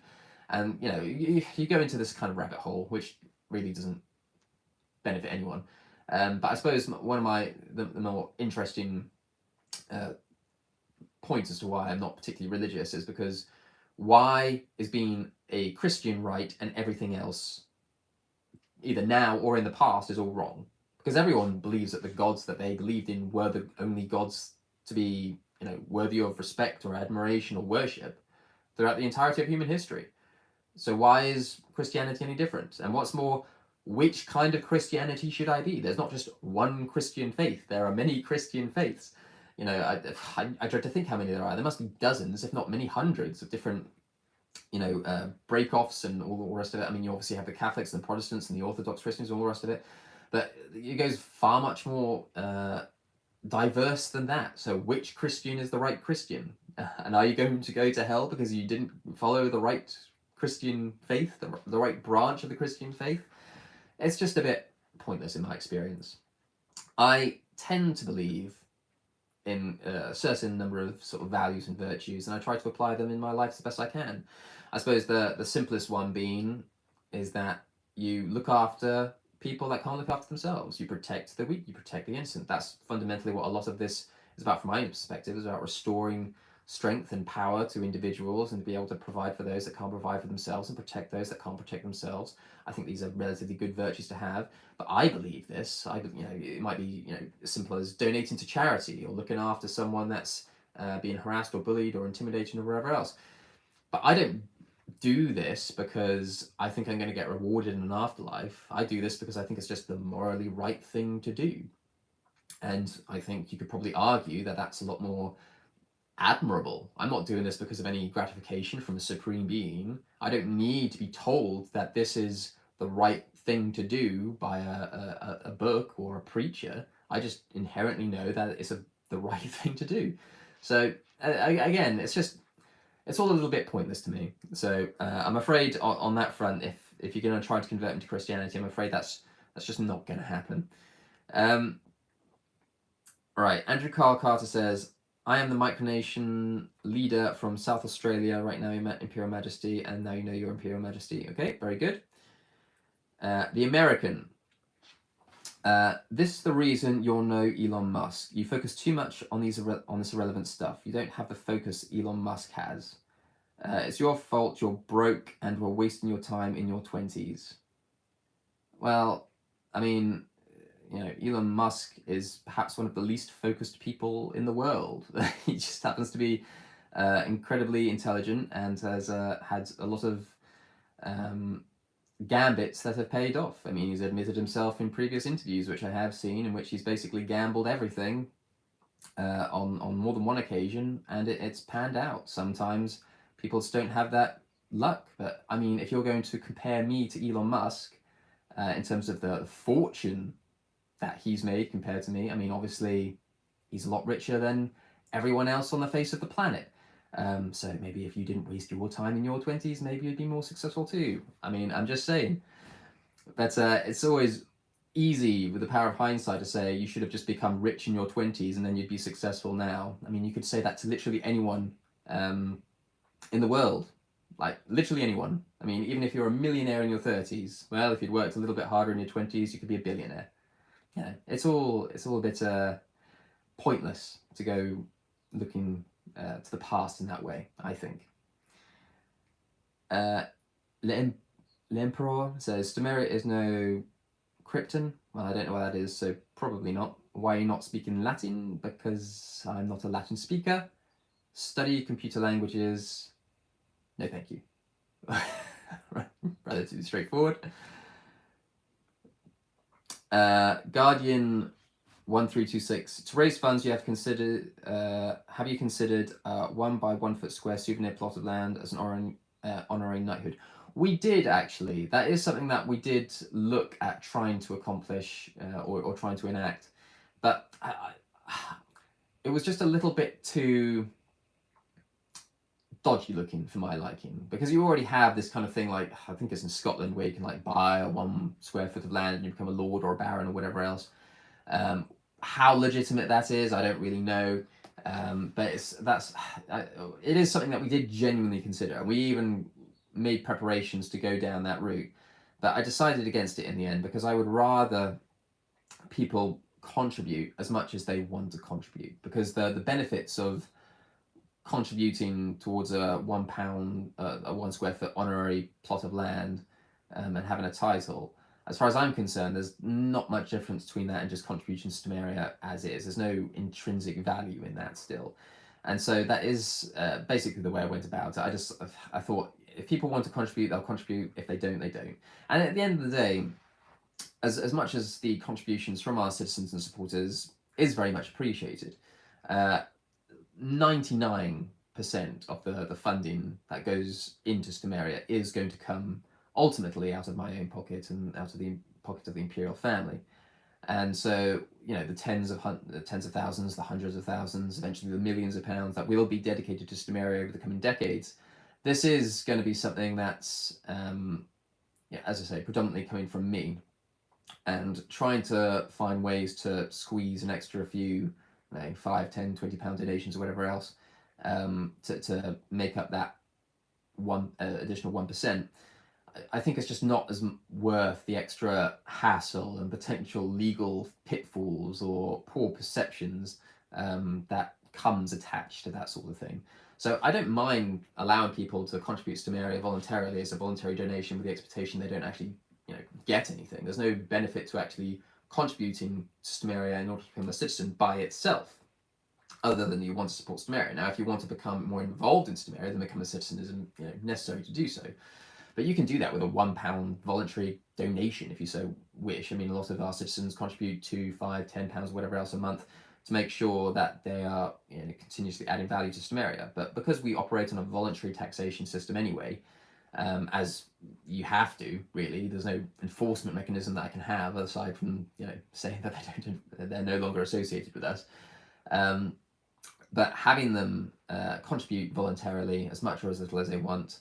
And, you know, you go into this kind of rabbit hole, which really doesn't benefit anyone. But I suppose one of the more interesting points as to why I'm not particularly religious is because why is being a Christian right and everything else, either now or in the past, is all wrong? Because everyone believes that the gods that they believed in were the only gods to be, you know, worthy of respect or admiration or worship throughout the entirety of human history. So why is Christianity any different? And what's more, which kind of Christianity should I be? There's not just one Christian faith. There are many Christian faiths. You know, I dread to think how many there are. There must be dozens, if not many hundreds, of different, you know, break-offs and all the rest of it. I mean, you obviously have the Catholics and the Protestants and the Orthodox Christians and all the rest of it. But it goes far much more diverse than that. So which Christian is the right Christian? And are you going to go to hell because you didn't follow the right Christian faith, the right branch of the Christian faith? It's just a bit pointless in my experience. I tend to believe in a certain number of sort of values and virtues, and I try to apply them in my life as best I can. I suppose the simplest one being is that you look after people that can't look after themselves. You protect the weak, you protect the innocent. That's fundamentally what a lot of this is about from my perspective, is about restoring strength and power to individuals and to be able to provide for those that can't provide for themselves and protect those that can't protect themselves. I think these are relatively good virtues to have, but I believe this. You know, it might be, you know, as simple as donating to charity or looking after someone that's being harassed or bullied or intimidated or wherever else. But I don't do this because I think I'm going to get rewarded in an afterlife. I do this because I think it's just the morally right thing to do. And I think you could probably argue that that's a lot more admirable. I'm not doing this because of any gratification from a supreme being. I don't need to be told that this is the right thing to do by a book or a preacher. I just inherently know that it's the right thing to do. So again, it's all a little bit pointless to me. So I'm afraid on that front, if you're going to try to convert me to Christianity, I'm afraid that's just not going to happen. Right, Andrew Carl Carter says, I am the Micronation leader from South Australia. Right now you met Imperial Majesty, and now you know your Imperial Majesty. Okay, very good. The American. This is the reason you're no Elon Musk. You focus too much on this irrelevant stuff. You don't have the focus Elon Musk has. It's your fault you're broke and were wasting your time in your 20s. Well, I mean, you know, Elon Musk is perhaps one of the least focused people in the world. He just happens to be incredibly intelligent and has had a lot of gambits that have paid off. I mean, he's admitted himself in previous interviews, which I have seen, in which he's basically gambled everything on more than one occasion, and it's panned out. Sometimes people just don't have that luck. But I mean, if you're going to compare me to Elon Musk in terms of the fortune that he's made compared to me, I mean, obviously he's a lot richer than everyone else on the face of the planet. So maybe if you didn't waste your time in your 20s, maybe you'd be more successful too. I mean, I'm just saying. But it's always easy with the power of hindsight to say you should have just become rich in your 20s and then you'd be successful now. I mean, you could say that to literally anyone in the world. like literally anyone. I mean, even if you're a millionaire in your 30s, well, if you'd worked a little bit harder in your 20s, you could be a billionaire. Yeah, it's all a bit pointless to go looking to the past in that way, I think. L'Emperor says, Stamaria is no Krypton. Well, I don't know what that is, so probably not. Why are you not speaking Latin? Because I'm not a Latin speaker. Study computer languages. No, thank you. Relatively straightforward. Guardian 1326. To raise funds, you have considered. Have you considered 1 by 1 foot square souvenir plot of land as an honorary knighthood? We did actually. That is something that we did look at trying to accomplish or trying to enact, but it was just a little bit too dodgy looking for my liking, because you already have this kind of thing, like I think it's in Scotland, where you can like buy a 1 square foot of land and you become a lord or a baron or whatever else. How legitimate that is, I don't really know, but it is something that we did genuinely consider, and we even made preparations to go down that route, but I decided against it in the end, because I would rather people contribute as much as they want to contribute, because the benefits of contributing towards a £1 a 1 square foot honorary plot of land and having a title, as far as I'm concerned, there's not much difference between that and just contribution to Stamaria as is. There's no intrinsic value in that still, and so that is basically the way I went about it. I thought, if people want to contribute, they'll contribute. If they don't, they don't. And at the end of the day, as much as the contributions from our citizens and supporters is very much appreciated, 99% of the funding that goes into Stamaria is going to come ultimately out of my own pocket and out of the pocket of the Imperial family. And so, you know, the tens of thousands, the hundreds of thousands, eventually the millions of pounds that will be dedicated to Stamaria over the coming decades, this is going to be something that's, as I say, predominantly coming from me, and trying to find ways to squeeze an extra few, you know, 5, 10, 20 pound donations or whatever else, to make up that additional 1%. I think it's just not as worth the extra hassle and potential legal pitfalls or poor perceptions that comes attached to that sort of thing. So I don't mind allowing people to contribute to Stamaria voluntarily as a voluntary donation, with the expectation they don't actually, you know, get anything. There's no benefit to actually contributing to Stamaria in order to become a citizen by itself, other than you want to support Stamaria. Now, if you want to become more involved in Stamaria, then become a citizen is, you know, necessary to do so. But you can do that with a £1 voluntary donation if you so wish. I mean, a lot of our citizens contribute £2, £5, £10, whatever else a month to make sure that they are, you know, continuously adding value to Stamaria. But because we operate on a voluntary taxation system anyway, as you have to, really, there's no enforcement mechanism that I can have aside from, you know, saying that they're no longer associated with us. But having them contribute voluntarily as much or as little as they want,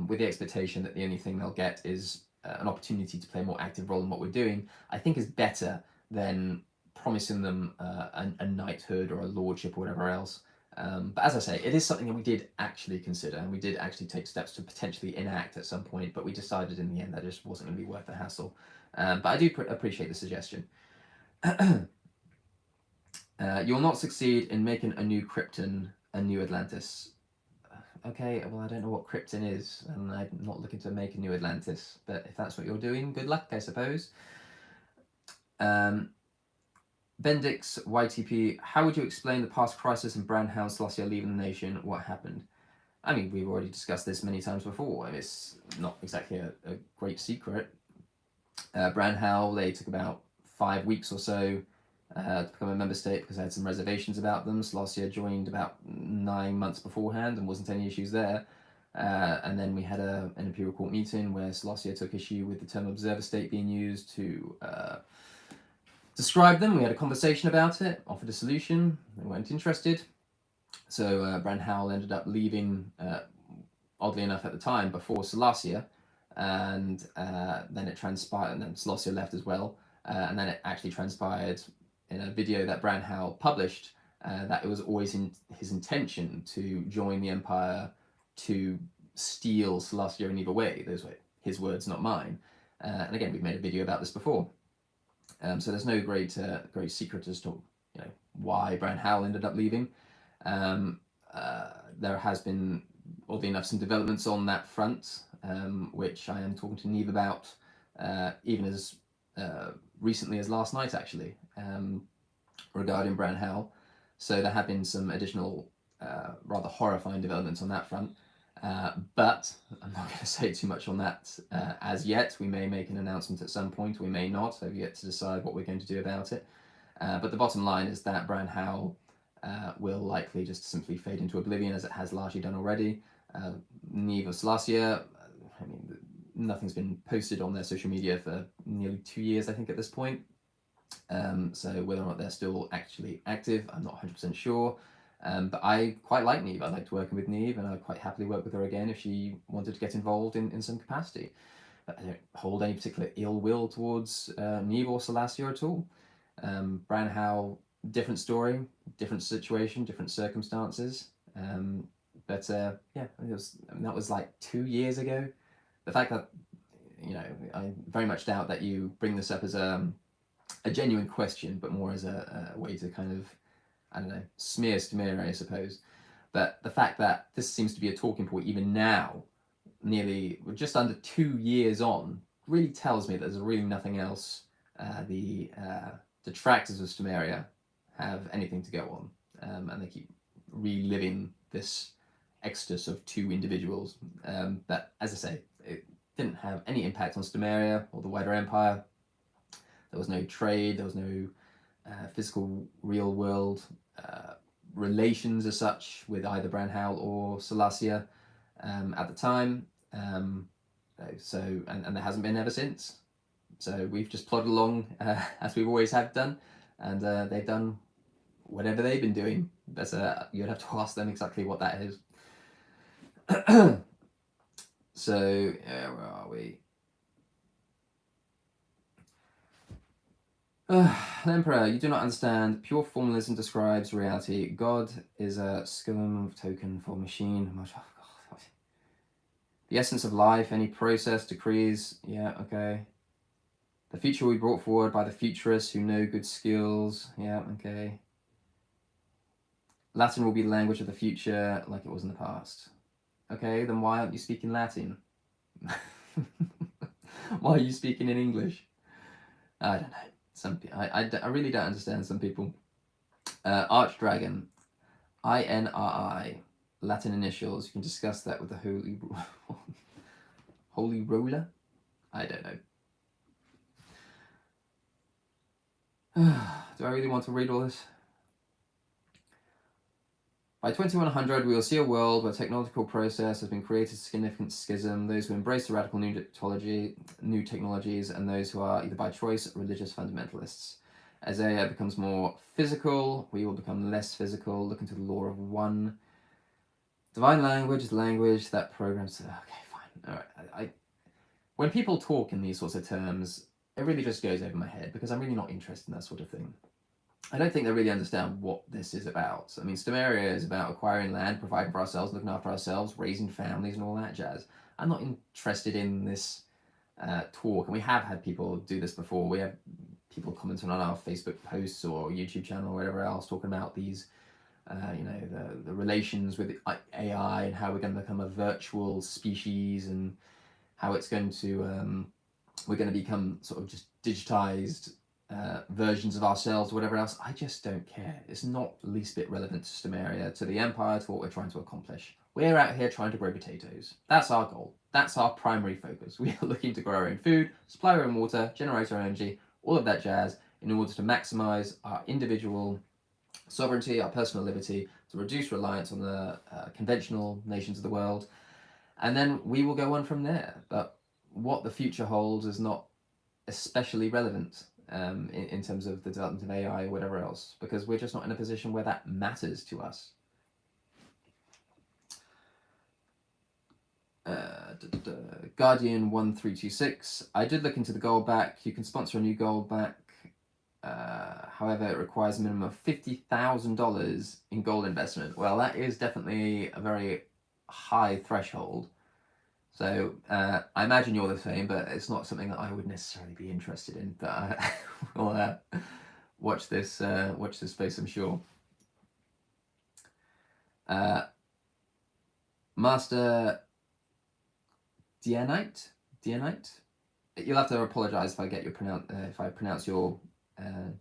with the expectation that the only thing they'll get is an opportunity to play a more active role in what we're doing, I think is better than promising them a knighthood or a lordship or whatever else. But as I say, it is something that we did actually consider, and we did actually take steps to potentially enact at some point, but we decided in the end that just wasn't going to be worth the hassle. But I do appreciate the suggestion. You'll not succeed in making a new Krypton, a new Atlantis. Okay, well, I don't know what Krypton is, and I'm not looking to make a new Atlantis, but if that's what you're doing, good luck, I suppose. Bendix YTP, how would you explain the past crisis in Branhouse, Slossia leaving the nation? What happened? I mean, we've already discussed this many times before. It's not exactly a great secret. Branhouse, they took about 5 weeks or so to become a member state because I had some reservations about them. Slossia joined about 9 months beforehand and wasn't any issues there. And then we had an Imperial Court meeting where Slossia took issue with the term observer state being used to describe them. We had a conversation about it, offered a solution. They weren't interested. So Branhouse ended up leaving, oddly enough at the time, before Slossia. And then it transpired, and then Slossia left as well. And then it actually transpired in a video that Branhouse published that it was always his intention to join the Empire to steal Selassie and Neve away. Those were his words, not mine. And again, we've made a video about this before. So there's no great secret as to why Bran Howell ended up leaving. There has been, oddly enough, some developments on that front, which I am talking to Neve about, even as recently as last night, actually, regarding Bran Howell. So there have been some additional rather horrifying developments on that front. But I'm not going to say too much on that as yet. We may make an announcement at some point, we may not. I've yet to decide what we're going to do about it. But the bottom line is that Bran Howell will likely just simply fade into oblivion, as it has largely done already. Neve of Selassie, nothing's been posted on their social media for nearly 2 years, I think, at this point. So whether or not they're still actually active, I'm not 100% sure. But I quite like Neve. I liked working with Neve, and I'd quite happily work with her again if she wanted to get involved in some capacity. But I don't hold any particular ill will towards Neve or Selassie at all. Bran Howell, different story, different situation, different circumstances. But yeah, that was like 2 years ago. The fact that, I very much doubt that you bring this up as a genuine question, but more as a way to kind of, I don't know, smear Stamaria, I suppose. But the fact that this seems to be a talking point even now, nearly just under 2 years on, really tells me that there's really nothing else the detractors of Stamaria have anything to go on. And they keep reliving this exodus of 2 individuals. But as I say, it didn't have any impact on Stamaria or the wider empire. There was no trade, there was no physical real world relations as such with either Bran Howell or Selassie at the time. So there hasn't been ever since. So we've just plodded along as we've always have done, and they've done whatever they've been doing. But you'd have to ask them exactly what that is. So where are we? Emperor, you do not understand. Pure formalism describes reality. God is a scum token for machine. The essence of life, any process, decrees. Yeah, okay. The future will be brought forward by the futurists who know good skills. Yeah, okay. Latin will be the language of the future like it was in the past. Okay, then why aren't you speaking Latin? Why are you speaking in English? I don't know. I really don't understand some people. Archdragon, INRI, Latin initials. You can discuss that with the holy roller. I don't know. Do I really want to read all this? By 2100, we will see a world where technological process has been created a significant schism. Those who embrace the radical new technologies, and those who are either by choice religious fundamentalists. As AI becomes more physical, we will become less physical. Look into the law of one. Divine language is language that programs. Okay, fine. All right. When people talk in these sorts of terms, it really just goes over my head because I'm really not interested in that sort of thing. I don't think they really understand what this is about. I mean, Stamaria is about acquiring land, providing for ourselves, looking after ourselves, raising families and all that jazz. I'm not interested in this talk, and we have had people do this before. We have people commenting on our Facebook posts or YouTube channel or whatever else, talking about these, the relations with AI and how we're going to become a virtual species and how it's going to, we're going to become sort of just digitized versions of ourselves, whatever else. I just don't care. It's not the least bit relevant to Stamaria, to the Empire, to what we're trying to accomplish. We're out here trying to grow potatoes. That's our goal. That's our primary focus. We are looking to grow our own food, supply our own water, generate our own energy, all of that jazz, in order to maximize our individual sovereignty, our personal liberty, to reduce reliance on the conventional nations of the world. And then we will go on from there. But what the future holds is not especially relevant in terms of the development of AI or whatever else, because we're just not in a position where that matters to us. Guardian 1326. I did look into the gold back. You can sponsor a new gold back. However, it requires a minimum of $50,000 in gold investment. Well, that is definitely a very high threshold. So I imagine you're the same, but it's not something that I would necessarily be interested in. But I will watch this space, I'm sure. Master Dianite. You'll have to apologise if I get your if I pronounce your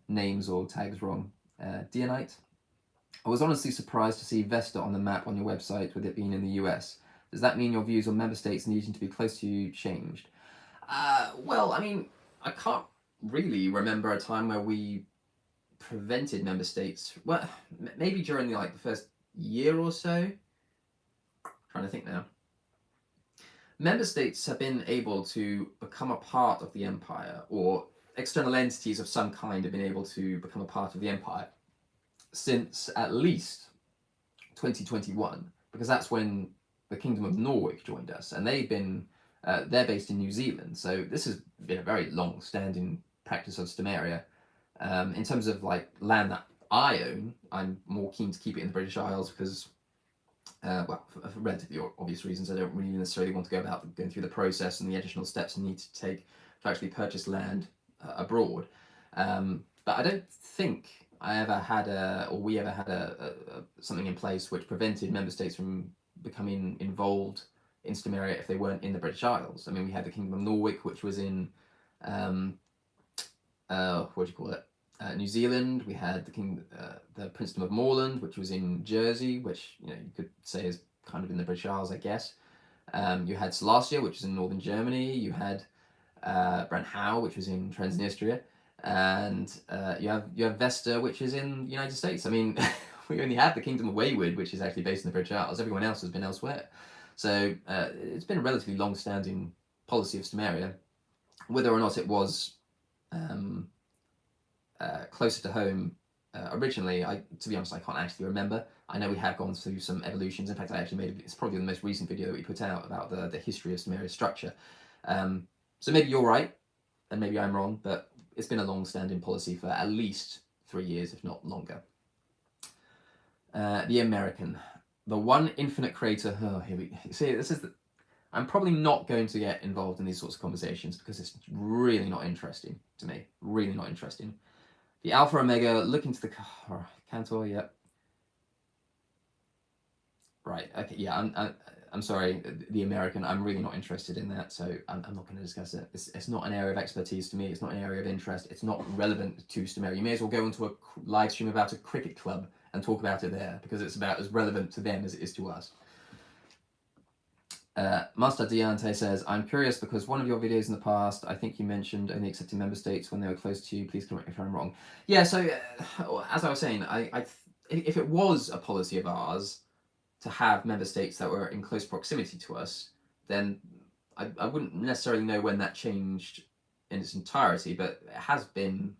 names or tags wrong. Dianite. I was honestly surprised to see Vesta on the map on your website with it being in the US. Does that mean your views on member states needing to be close to you changed? Well, I mean, I can't really remember a time where we prevented member states. Well, maybe during the first year or so. Trying to think now. Member states have been able to become a part of the empire, or external entities of some kind have been able to become a part of the empire since at least 2021, because that's when the Kingdom of Norway joined us, and they're based in New Zealand. So this has been a very long-standing practice of Stamaria. In terms of land that I own, I'm more keen to keep it in the British Isles because, well, for relatively obvious reasons, I don't really necessarily want to go about going through the process and the additional steps you need to take to actually purchase land abroad. But I don't think I ever had we ever had something in place which prevented member states from becoming involved in Stamaria if they weren't in the British Isles. I mean, we had the Kingdom of Norway, which was in what do you call it? New Zealand. We had the Princedom of Moreland, which was in Jersey, which you could say is kind of in the British Isles, I guess. You had Molossia, which is in northern Germany. You had Branhau, which was in Transnistria, and you have Vesta, which is in the United States. I mean, we only have the Kingdom of Wayward, which is actually based in the British Isles. Everyone else has been elsewhere. So it's been a relatively long-standing policy of Stamaria. Whether or not it was closer to home originally, to be honest, I can't actually remember. I know we have gone through some evolutions. In fact, I actually it's probably the most recent video that we put out about the history of Stamaria's structure. So maybe you're right, and maybe I'm wrong, but it's been a long-standing policy for at least 3 years, if not longer. The American, the one infinite creator. Oh, here we see. This is I'm probably not going to get involved in these sorts of conversations because it's really not interesting to me. Really not interesting. The Alpha Omega, look into the Cantor. Yep. Right. Okay. Yeah. I'm sorry. The American. I'm really not interested in that, so I'm not going to discuss it. It's not an area of expertise to me. It's not an area of interest. It's not relevant to Stamaria. You may as well go into a live stream about a cricket club and talk about it there because it's about as relevant to them as it is to us. Master Diante says, I'm curious because one of your videos in the past, I think you mentioned only accepting member states when they were close to you. Please correct me if I'm wrong. Yeah, so as I was saying, if it was a policy of ours to have member states that were in close proximity to us, then I wouldn't necessarily know when that changed in its entirety, but it has been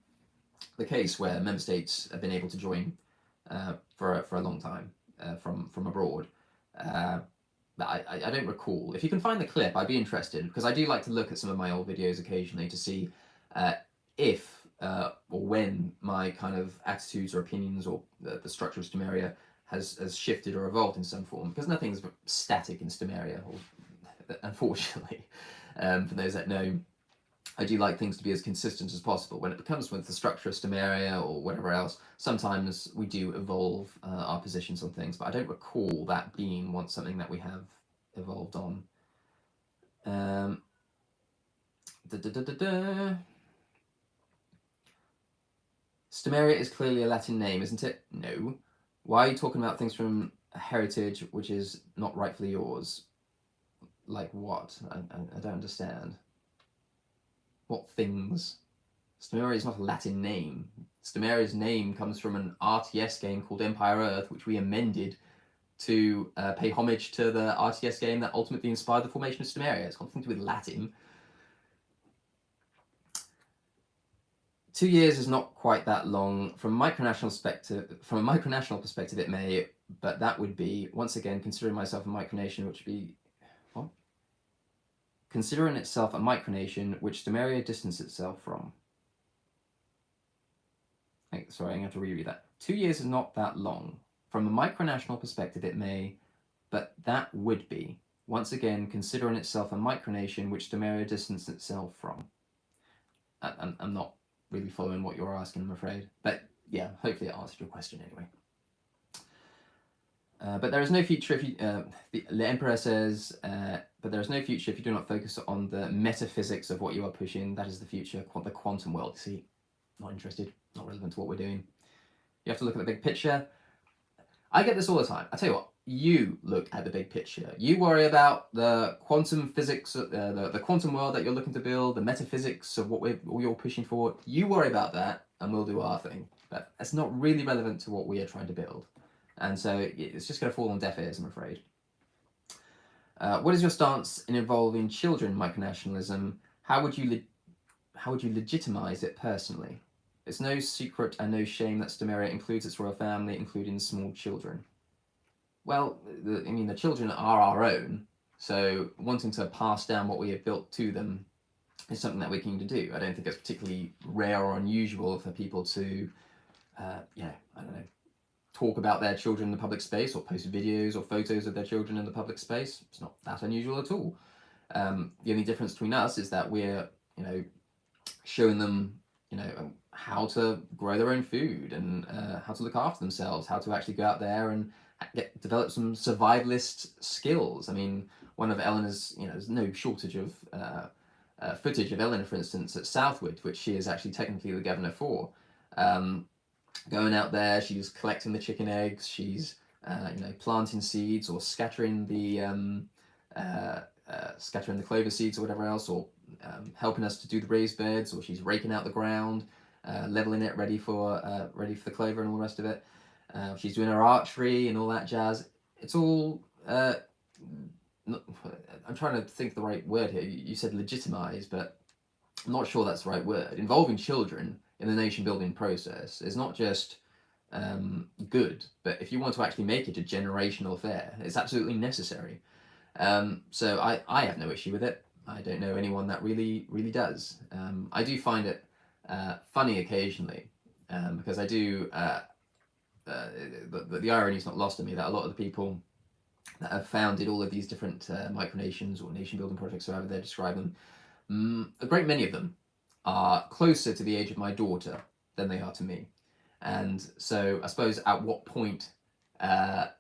the case where member states have been able to join for a long time from abroad. But I don't recall. If you can find the clip, I'd be interested because I do like to look at some of my old videos occasionally to see if or when my kind of attitudes or opinions or the structure of Stamaria has shifted or evolved in some form, because nothing's static in Stamaria, unfortunately. For those that know, I do like things to be as consistent as possible. When it comes with the structure of Stamaria or whatever else, sometimes we do evolve our positions on things, but I don't recall that being something that we have evolved on. Stamaria is clearly a Latin name, isn't it? No. Why are you talking about things from a heritage which is not rightfully yours? Like what? I don't understand. What things? Stamaria is not a Latin name. Stamaria's name comes from an RTS game called Empire Earth, which we amended to pay homage to the RTS game that ultimately inspired the formation of Stamaria. It's got nothing to do with Latin. 2 years is not quite that long. From a micronational perspective, it may, but that would be, once again, considering myself a micronation, which would be what? Considering itself a micronation which Stamaria distanced itself from. Sorry, I'm going to have to reread that. 2 years is not that long. From a micronational perspective, it may, but that would be. once again considering itself a micronation which Stamaria distanced itself from. I'm not really following what you're asking, I'm afraid. But yeah, hopefully it answered your question anyway. But there is no future if you, the Emperor says, but there is no future if you do not focus on the metaphysics of what you are pushing. That is the future, the quantum world. See, not interested, not relevant to what we're doing. You have to look at the big picture. I get this all the time. I tell you what, you look at the big picture. You worry about the quantum physics, the quantum world that you're looking to build, the metaphysics of what you're pushing for. You worry about that, and we'll do our thing. But it's not really relevant to what we are trying to build. And so it's just going to fall on deaf ears, I'm afraid. What is your stance in involving children micronationalism? How would you legitimize it personally? It's no secret and no shame that Stamaria includes its royal family, including small children. Well, the children are our own, so wanting to pass down what we have built to them is something that we're keen to do. I don't think it's particularly rare or unusual for people to, I don't know, talk about their children in the public space or post videos or photos of their children in the public space. It's not that unusual at all. The only difference between us is that we're, showing them, how to grow their own food and how to look after themselves, how to actually go out there and develop some survivalist skills. I mean, one of Eleanor's, there's no shortage of footage of Eleanor, for instance, at Southwood, which she is actually technically the governor for. Going out there, she's collecting the chicken eggs, she's planting seeds or scattering the clover seeds or whatever else, or helping us to do the raised beds, or she's raking out the ground, leveling it ready for the clover and all the rest of it. She's doing her archery and all that jazz. It's all I'm trying to think of the right word here. You said legitimize, but I'm not sure that's the right word. Involving children in the nation building process is not just good, but if you want to actually make it a generational affair, it's absolutely necessary. So I have no issue with it. I don't know anyone that really does. I do find it funny occasionally, because I do. The irony is not lost on me that a lot of the people that have founded all of these different micronations or nation building projects, however they describe them, a great many of them are closer to the age of my daughter than they are to me. And so I suppose at what point does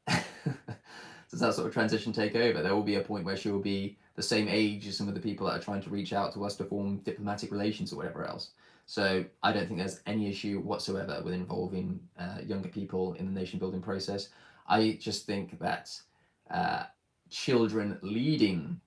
that sort of transition take over? There will be a point where she will be the same age as some of the people that are trying to reach out to us to form diplomatic relations or whatever else. So I don't think there's any issue whatsoever with involving younger people in the nation building process. I just think that children leading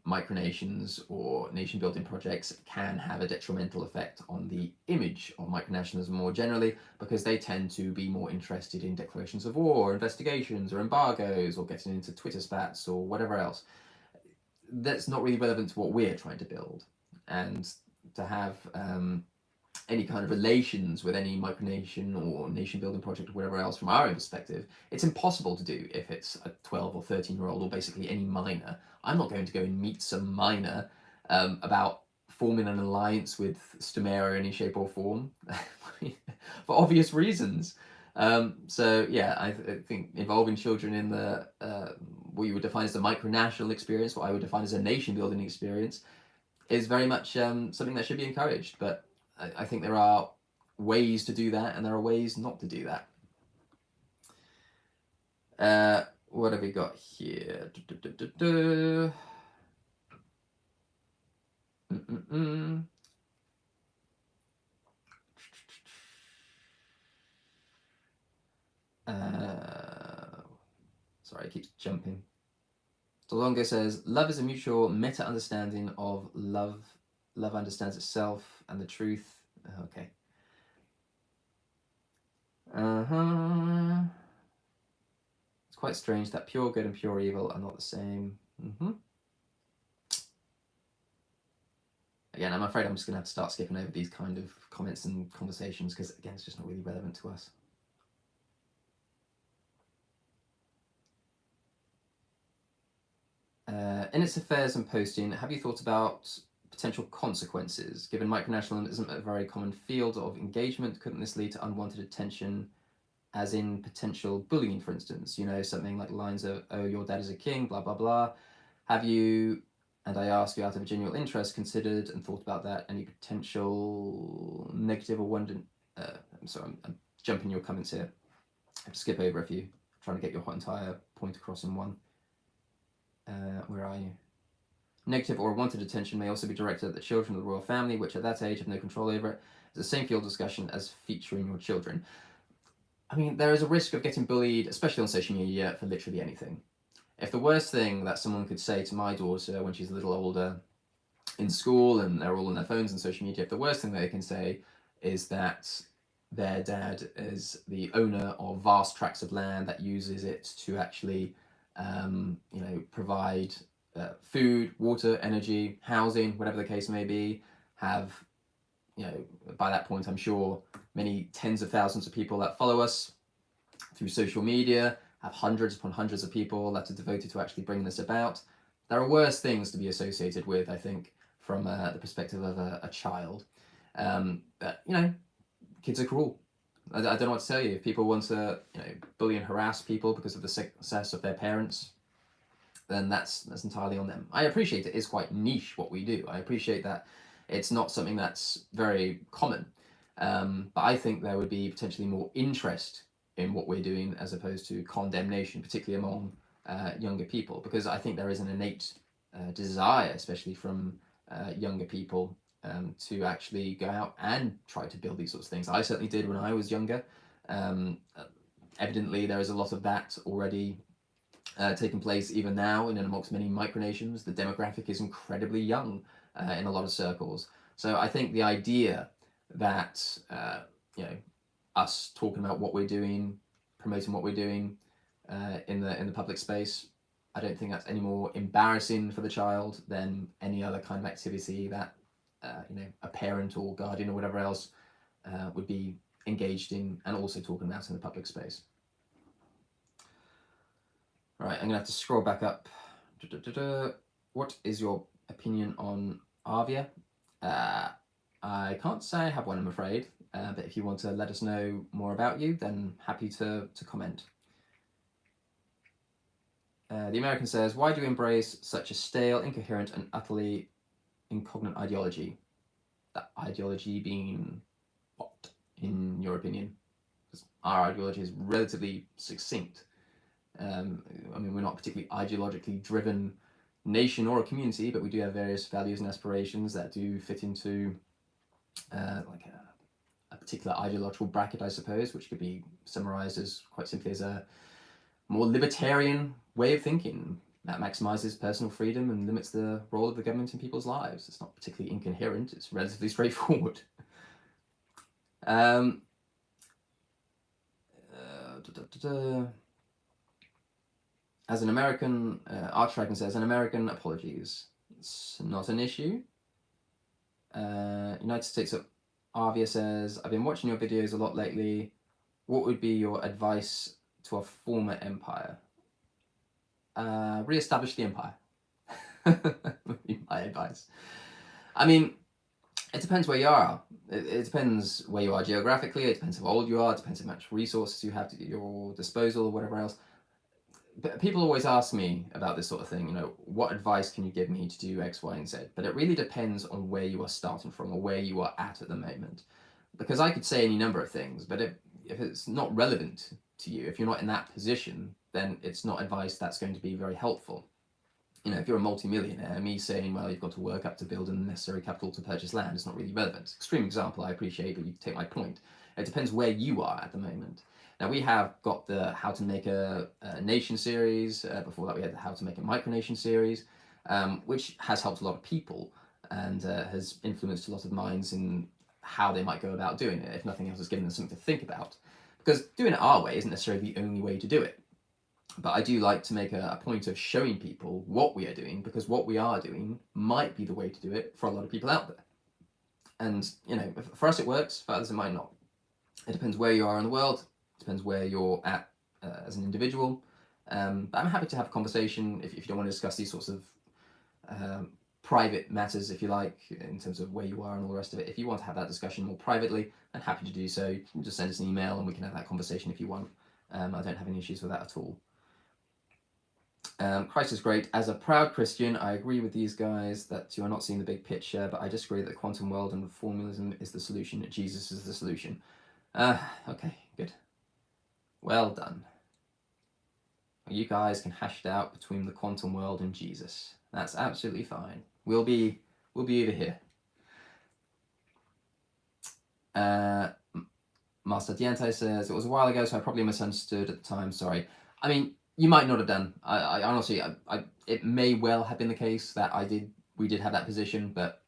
micronations or nation building projects can have a detrimental effect on the image of micronationalism more generally, because they tend to be more interested in declarations of war, investigations, or embargoes, or getting into Twitter spats or whatever else. That's not really relevant to what we're trying to build. And to have any kind of relations with any micronation or nation building project or whatever else from our own perspective, it's impossible to do if it's a 12 or 13-year-old or basically any minor. I'm not going to go and meet some minor about forming an alliance with Stamaria in any shape or form for obvious reasons. So yeah, I think involving children in the what you would define as the micronational experience, what I would define as a nation building experience, is very much something that should be encouraged. But I think there are ways to do that, and there are ways not to do that. What have we got here? Sorry, it keeps jumping. Delongo says, love is a mutual meta-understanding of love. Love understands itself and the truth. Okay. It's quite strange that pure good and pure evil are not the same. Again, I'm afraid I'm just going to have to start skipping over these kind of comments and conversations, because again, it's just not really relevant to us. In its affairs and posting, have you thought about potential consequences? Given micronationalism isn't a very common field of engagement, couldn't this lead to unwanted attention as in potential bullying, for instance, you know, something like the lines of, oh, your dad is a king, blah, blah, blah. Have you, and I ask you out of a genuine interest, considered and thought about that, any potential negative or wondered, I'm sorry, I'm jumping your comments here. I have to skip over a few, trying to get your entire point across in one. Where are you? Negative or wanted attention may also be directed at the children of the royal family, which at that age have no control over it. It's the same field discussion as featuring your children. I mean, there is a risk of getting bullied, especially on social media, for literally anything. If the worst thing that someone could say to my daughter when she's a little older in school and they're all on their phones and social media, if the worst thing they can say is that their dad is the owner of vast tracts of land that uses it to actually, you know, provide food, water, energy, housing, whatever the case may be, have, you know, by that point, I'm sure many tens of thousands of people that follow us through social media, have hundreds upon hundreds of people that are devoted to actually bringing this about. There are worse things to be associated with, I think, from the perspective of a child. But, you know, kids are cruel. I don't know what to tell you. If people want to, you know, bully and harass people because of the success of their parents, then that's entirely on them. I appreciate it is quite niche what we do. I appreciate that it's not something that's very common. But I think there would be potentially more interest in what we're doing as opposed to condemnation, particularly among younger people, because I think there is an innate desire, especially from younger people, to actually go out and try to build these sorts of things. I certainly did when I was younger. Evidently, there is a lot of that already taking place even now, and amongst many micronations. The demographic is incredibly young in a lot of circles. So I think the idea that you know, us talking about what we're doing, promoting what we're doing in the public space, I don't think that's any more embarrassing for the child than any other kind of activity that you know, a parent or guardian or whatever else would be engaged in and also talking about in the public space. Right, I'm gonna have to scroll back up. What is your opinion on Arvia? I can't say I have one, I'm afraid, but if you want to let us know more about you, then happy to comment. The American says, why do you embrace such a stale, incoherent, and utterly incognate ideology? That ideology being what, in your opinion? Because our ideology is relatively succinct. I mean, we're not particularly ideologically driven nation or a community, but we do have various values and aspirations that do fit into like a particular ideological bracket, I suppose, which could be summarized as quite simply as a more libertarian way of thinking that maximizes personal freedom and limits the role of the government in people's lives. It's not particularly incoherent, it's relatively straightforward. As an American, Archdragon says, an American, apologies. It's not an issue. United States of Arvia says, I've been watching your videos a lot lately. What would be your advice to a former empire? Re-establish the empire. Would be my advice. I mean, it depends where you are. It depends where you are geographically. It depends how old you are. It depends how much resources you have at your disposal or whatever else. But people always ask me about this sort of thing, you know, what advice can you give me to do X, Y, and Z? But it really depends on where you are starting from or where you are at the moment. Because I could say any number of things, but if it's not relevant to you, if you're not in that position, then it's not advice that's going to be very helpful. You know, if you're a multi-millionaire, me saying, well, you've got to work up to build a necessary capital to purchase land is not really relevant. Extreme example, I appreciate, but you take my point. It depends where you are at the moment. Now, we have got the How to Make a Nation series. Before that, we had the How to Make a Micronation series, which has helped a lot of people and has influenced a lot of minds in how they might go about doing it. If nothing else, it's given them something to think about. Because doing it our way isn't necessarily the only way to do it. But I do like to make a point of showing people what we are doing, because what we are doing might be the way to do it for a lot of people out there. And, you know, for us it works, for others it might not. It depends where you are in the world. Depends where you're at as an individual. But I'm happy to have a conversation if you don't want to discuss these sorts of private matters, if you like, in terms of where you are and all the rest of it. If you want to have that discussion more privately, I'm happy to do so. You can just send us an email and we can have that conversation if you want. I don't have any issues with that at all. Christ is great. As a proud Christian, I agree with these guys that you are not seeing the big picture, but I disagree that the quantum world and formalism is the solution. Jesus is the solution. Okay, good. Well done. You guys can hash it out between the quantum world and Jesus. That's absolutely fine. We'll be over here. Master Diente says, it was a while ago, so I probably misunderstood at the time. Sorry. I mean, you might not have done. I honestly, it may well have been the case that we did have that position, but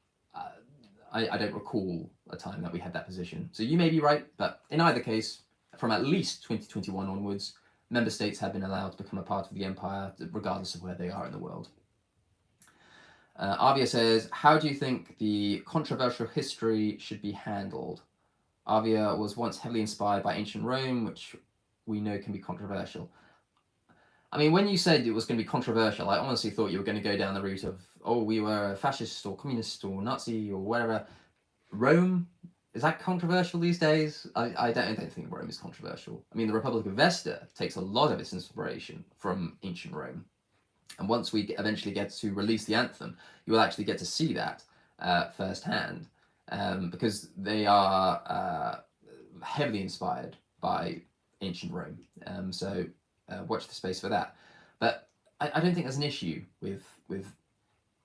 I don't recall a time that we had that position. So you may be right, but in either case, from at least 2021 onwards, member states have been allowed to become a part of the Empire, regardless of where they are in the world. Avia says, how do you think the controversial history should be handled? Avia was once heavily inspired by ancient Rome, which we know can be controversial. I mean, when you said it was going to be controversial, I honestly thought you were going to go down the route of, oh, we were fascist or communist or Nazi or whatever. Rome, is that controversial these days? I don't think Rome is controversial. I mean, the Republic of Vesta takes a lot of its inspiration from ancient Rome. And once we eventually get to release the Anthem, you will actually get to see that firsthand, because they are heavily inspired by ancient Rome. So watch the space for that. But I don't think there's an issue with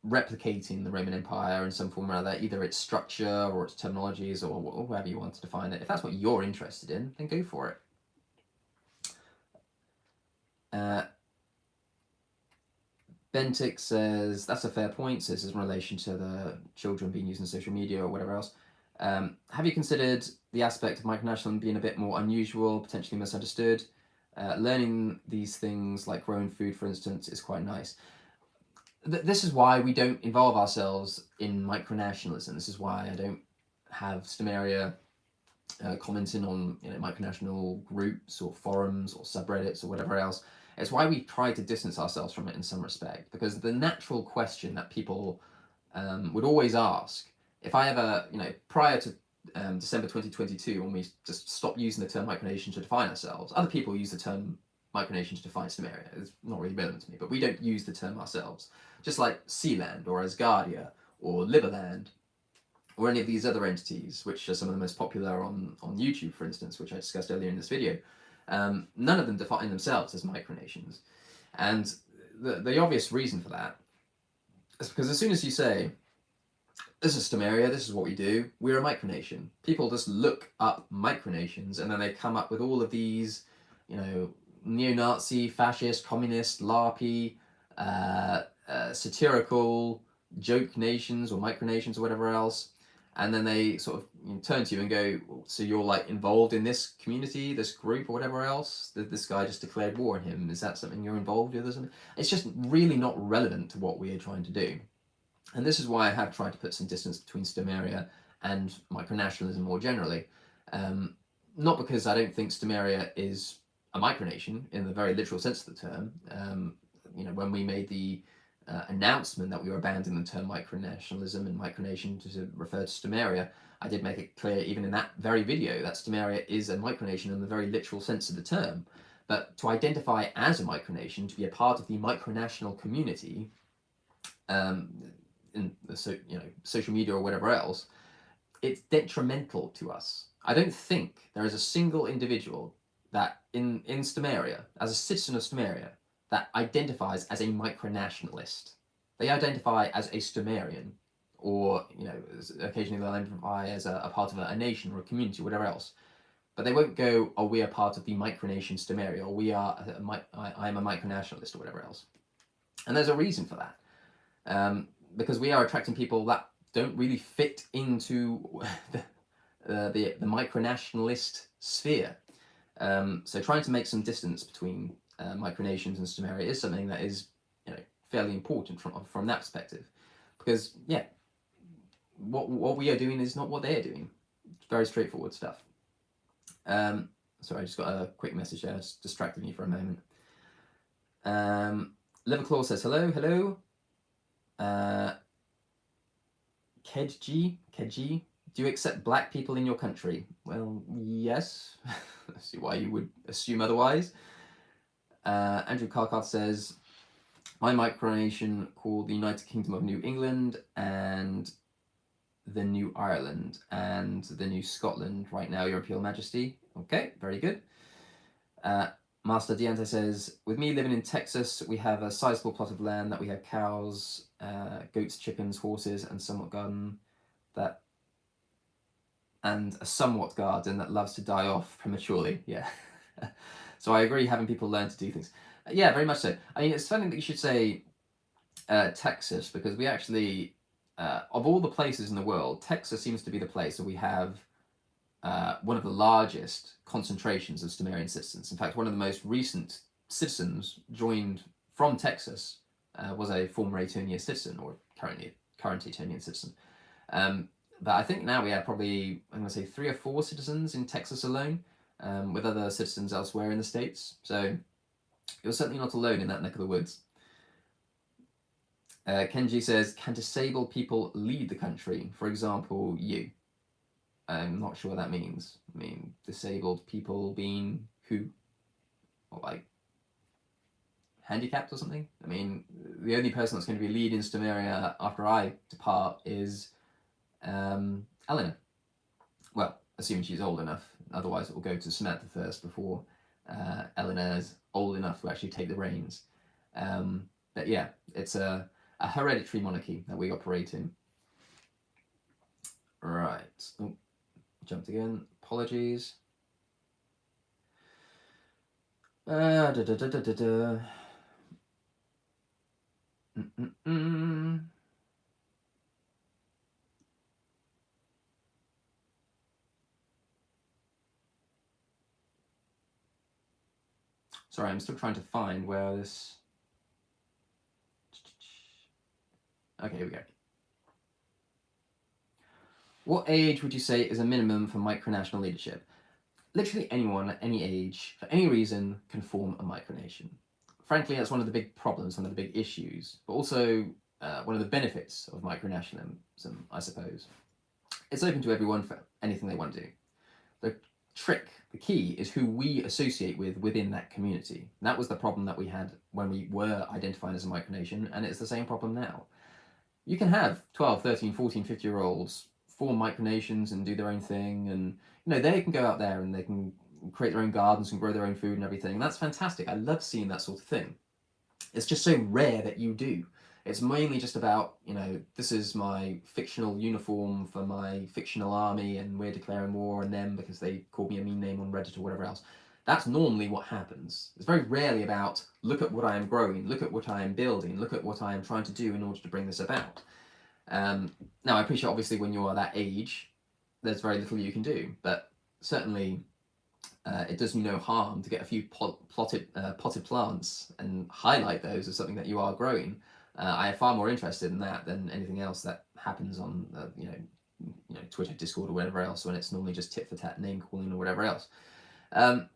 replicating the Roman Empire in some form or other, either its structure or its terminologies or however you want to define it. If that's what you're interested in, then go for it. Bentic says, that's a fair point. So this is in relation to the children being used in social media or whatever else. Have you considered the aspect of Micronational being a bit more unusual, potentially misunderstood? Learning these things like growing food, for instance, is quite nice. This is why we don't involve ourselves in micronationalism. This is why I don't have Stamaria commenting on micronational groups or forums or subreddits or whatever else. It's why we try to distance ourselves from it in some respect, because the natural question that people would always ask, if I ever, prior to December 2022, when we just stopped using the term micronation to define ourselves, other people use the term micronation to define Stamaria. It's not really relevant to me, but we don't use the term ourselves. Just like Sealand or Asgardia or Liberland or any of these other entities, which are some of the most popular on YouTube, for instance, which I discussed earlier in this video. None of them define themselves as micronations. And the obvious reason for that is because as soon as you say, this is Stamaria, this is what we do, we're a micronation, people just look up micronations and then they come up with all of these, neo-Nazi, fascist, communist, LARPy, satirical joke nations or micronations or whatever else. And then they sort of turn to you and go, so you're like involved in this community, this group or whatever else? This guy just declared war on him. Is that something you're involved with or something? It's just really not relevant to what we are trying to do. And this is why I have tried to put some distance between Stamaria and micronationalism more generally. Not because I don't think Stamaria is a micronation in the very literal sense of the term. When we made the announcement that we were abandoning the term micronationalism and micronation to refer to Stamaria, I did make it clear even in that very video that Stamaria is a micronation in the very literal sense of the term. But to identify as a micronation, to be a part of the micronational community, in the social media or whatever else, it's detrimental to us. I don't think there is a single individual that in Stamaria, as a citizen of Stamaria, that identifies as a micronationalist. They identify as a Stamarian, or occasionally they'll identify as a part of a nation or a community or whatever else. But they won't go, oh, we are part of the micronation Stamaria, or I am a micronationalist or whatever else. And there's a reason for that. Because we are attracting people that don't really fit into the micronationalist sphere. So trying to make some distance between micronations and Stamaria is something that is fairly important from that perspective. Because, what we are doing is not what they are doing. It's very straightforward stuff. Sorry, I just got a quick message there. It's distracted me for a moment. Liverclaw says, hello. Kedji, do you accept black people in your country? Well, yes. I see why you would assume otherwise. Andrew Carcart says, my micronation called the United Kingdom of New England and the New Ireland and the New Scotland right now, Your Imperial Majesty. Okay, very good. Master Diante says, with me living in Texas, we have a sizable plot of land that we have cows, goats, chickens, horses, and a somewhat garden that loves to die off prematurely. Yeah. So I agree, having people learn to do things. Yeah, very much so. I mean, it's funny that you should say Texas, because we actually, of all the places in the world, Texas seems to be the place where we have one of the largest concentrations of Stamarian citizens. In fact, one of the most recent citizens joined from Texas was a former Etonian citizen, or current Etonian citizen. But I think now we have probably, I'm going to say 3 or 4 citizens in Texas alone, with other citizens elsewhere in the States. So you're certainly not alone in that neck of the woods. Kenji says, can disabled people lead the country? For example, you. I'm not sure what that means. I mean, disabled people being who? Or like handicapped or something? I mean, the only person that's going to be leading Stamaria after I depart is Eleanor. Well, assuming she's old enough. Otherwise, it will go to Samantha first before Eleanor's old enough to actually take the reins. But yeah, it's a hereditary monarchy that we operate in. Right. Oh, jumped again. Apologies. Sorry, I'm still trying to find where this... Okay, here we go. What age would you say is a minimum for micronational leadership? Literally anyone at any age, for any reason, can form a micronation. Frankly, that's one of the big problems, one of the big issues, but also one of the benefits of micronationalism, I suppose. It's open to everyone for anything they want to do. The key is who we associate with within that community. And that was the problem that we had when we were identified as a micronation, and it's the same problem now. You can have 12, 13, 14, 50-year-olds form micronations and do their own thing, and they can go out there and they can create their own gardens and grow their own food and everything, and that's fantastic. I love seeing that sort of thing. It's just so rare that you do. It's mainly just about, this is my fictional uniform for my fictional army, and we're declaring war on them because they called me a mean name on Reddit or whatever else. That's normally what happens. It's very rarely about, look at what I am growing, look at what I am building, look at what I am trying to do in order to bring this about. Now, I appreciate, obviously, when you are that age, there's very little you can do, but certainly it does you no harm to get a few potted plants and highlight those as something that you are growing. I am far more interested in that than anything else that happens on, Twitter, Discord, or whatever else, when it's normally just tit for tat name calling or whatever else. But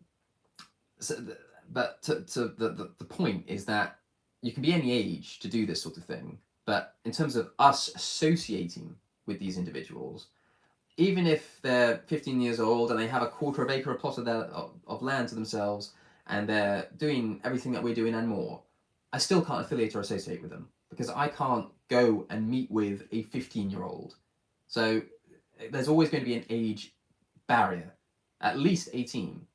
the point is that you can be any age to do this sort of thing, but in terms of us associating with these individuals, even if they're 15 years old and they have a quarter of acre plot of land to themselves and they're doing everything that we're doing and more, I still can't affiliate or associate with them because I can't go and meet with a 15-year-old. So there's always going to be an age barrier, at least 18,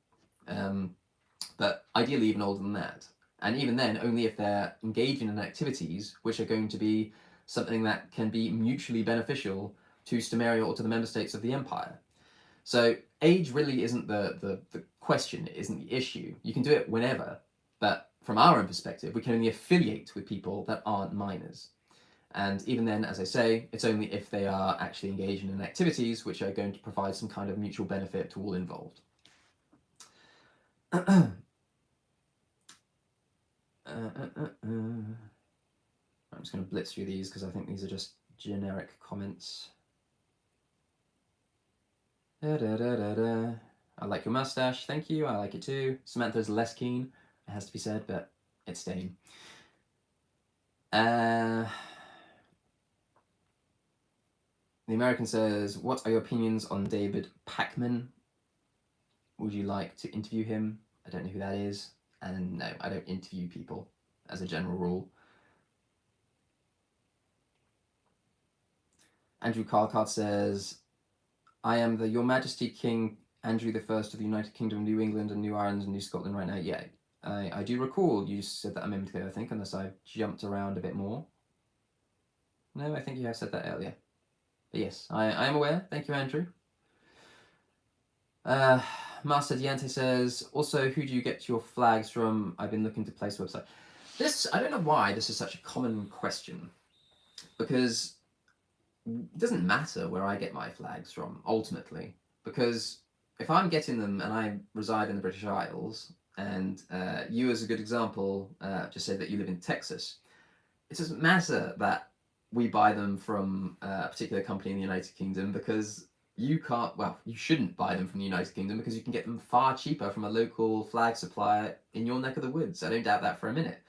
but ideally even older than that. And even then, only if they're engaging in activities which are going to be something that can be mutually beneficial to Stamaria or to the member states of the Empire. So age really isn't the question, it isn't the issue. You can do it whenever, but from our own perspective, we can only affiliate with people that aren't minors. And even then, as I say, it's only if they are actually engaging in activities which are going to provide some kind of mutual benefit to all involved. I'm just going to blitz through these because I think these are just generic comments. I like your mustache, thank you, I like it too. Samantha's less keen, it has to be said, but it's staying. The American says, what are your opinions on David Pakman? Would you like to interview him? I don't know who that is. And no, I don't interview people as a general rule. Andrew Carlcart says, I am the Your Majesty King Andrew the First of the United Kingdom, New England and New Ireland and New Scotland right now. Yeah, I do recall you said that a minute ago, I think, unless I've jumped around a bit more. No, I think you have said that earlier. But yes, I am aware. Thank you, Andrew. Master Diante says, also, who do you get your flags from? I've been looking to place a website. This, I don't know why this is such a common question, because it doesn't matter where I get my flags from, ultimately, because if I'm getting them and I reside in the British Isles, and you, as a good example, just say that you live in Texas, it doesn't matter that we buy them from a particular company in the United Kingdom, because you can't, well, you shouldn't buy them from the United Kingdom because you can get them far cheaper from a local flag supplier in your neck of the woods. I don't doubt that for a minute.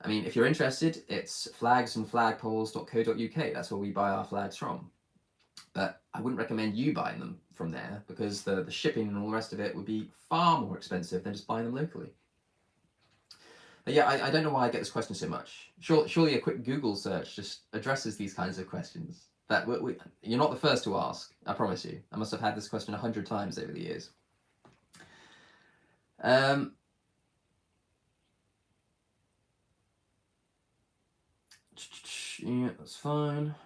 I mean, if you're interested, it's flagsandflagpoles.co.uk. That's where we buy our flags from. But I wouldn't recommend you buying them from there, because the shipping and all the rest of it would be far more expensive than just buying them locally. But yeah, I don't know why I get this question so much. Surely a quick Google search just addresses these kinds of questions. But you're not the first to ask, I promise you. I must have had this question 100 times over the years. Yeah, that's fine.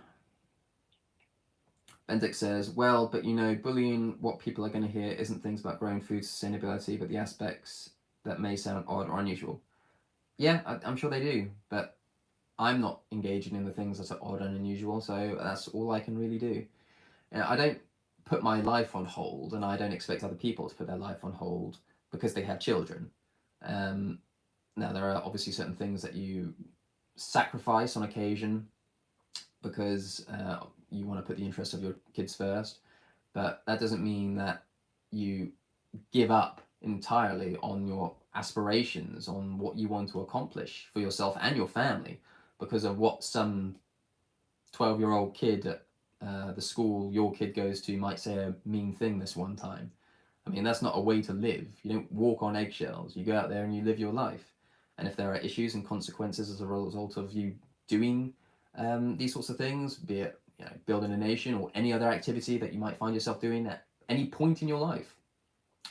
Bendick says, well, but you know, bullying, what people are going to hear isn't things about growing food sustainability, but the aspects that may sound odd or unusual. Yeah, I'm sure they do, but I'm not engaging in the things that are odd and unusual, so that's all I can really do. I don't put my life on hold, and I don't expect other people to put their life on hold because they have children. Now, there are obviously certain things that you sacrifice on occasion because you want to put the interests of your kids first, but that doesn't mean that you give up entirely on your aspirations, on what you want to accomplish for yourself and your family, because of what some 12-year-old kid at the school your kid goes to might say a mean thing this one time. I mean, that's not a way to live. You don't walk on eggshells. You go out there and you live your life. And if there are issues and consequences as a result of you doing these sorts of things, be it building a nation or any other activity that you might find yourself doing at any point in your life,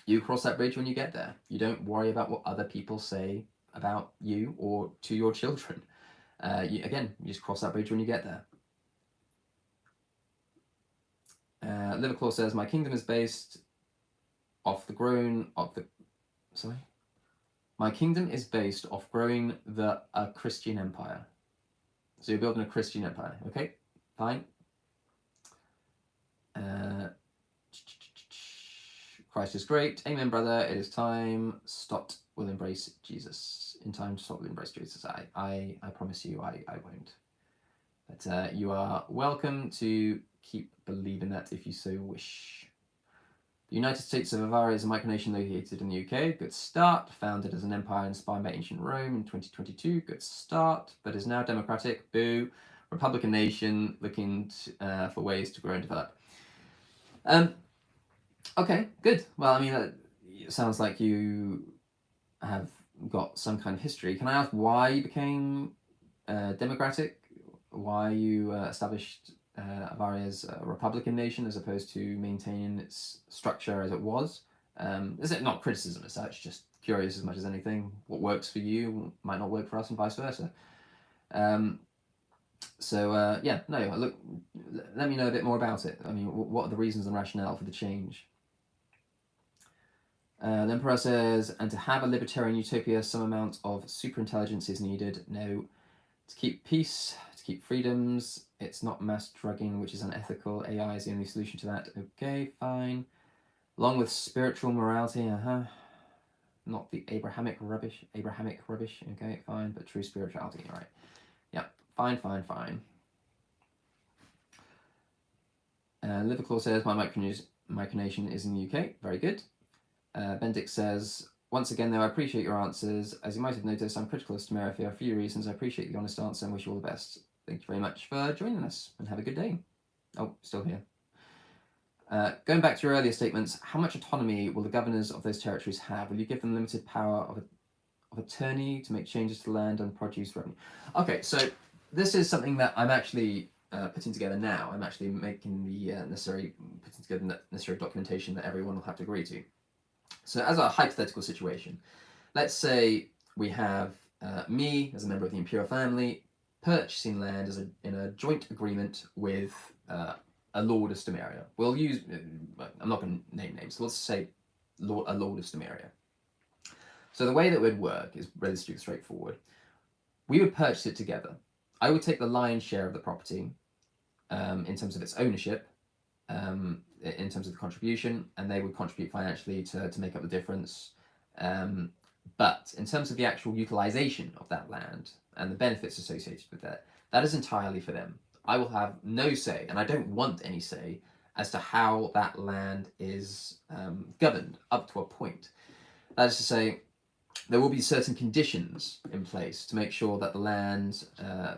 you cross that bridge when you get there. You don't worry about what other people say about you or to your children. You just cross that bridge when you get there. Liverclaw says, my kingdom is based off the growing of the... Sorry? My kingdom is based off growing a Christian empire. So you're building a Christian empire. Okay, fine. Christ is great. Amen, brother. It is time. Stott will embrace Jesus. In time, Stott will embrace Jesus. I promise you, I won't. But you are welcome to keep believing that if you so wish. The United States of Bavaria is a micronation located in the UK. Good start. Founded as an empire inspired by ancient Rome in 2022. Good start. But is now democratic. Boo. Republican nation looking for ways to grow and develop. Okay, good. Well, I mean, it sounds like you have got some kind of history. Can I ask why you became democratic? Why you established Bavaria as a republican nation as opposed to maintaining its structure as it was? Is it not criticism as such, just curious as much as anything? What works for you might not work for us and vice versa. Yeah, no, look, let me know a bit more about it. I mean, what are the reasons and rationale for the change? The Emperor says, and to have a libertarian utopia, some amount of superintelligence is needed. No. To keep peace, to keep freedoms, it's not mass drugging, which is unethical. AI is the only solution to that. Okay, fine. Along with spiritual morality, not the Abrahamic rubbish. Okay, fine, but true spirituality, right. Yeah, fine. Liverclaw says, my micronation is in the UK. Very good. Bendick says, once again, though, I appreciate your answers. As you might have noticed, I'm critical of Stamaria for a few reasons. I appreciate the honest answer and wish you all the best. Thank you very much for joining us, and have a good day. Oh, still here. Going back to your earlier statements, how much autonomy will the governors of those territories have? Will you give them limited power of attorney to make changes to land and produce revenue? Okay, so this is something that I'm actually putting together now. I'm actually making the putting together the necessary documentation that everyone will have to agree to. So as a hypothetical situation, let's say we have me as a member of the Imperial family purchasing land in a joint agreement with a Lord of Stamaria. We'll use, I'm not going to name names, so let's say a Lord of Stamaria. So the way that would work is relatively straightforward. We would purchase it together. I would take the lion's share of the property in terms of its ownership, in terms of the contribution, and they would contribute financially to make up the difference. But in terms of the actual utilization of that land and the benefits associated with that, that is entirely for them. I will have no say, and I don't want any say, as to how that land is governed up to a point. That is to say, there will be certain conditions in place to make sure that the land,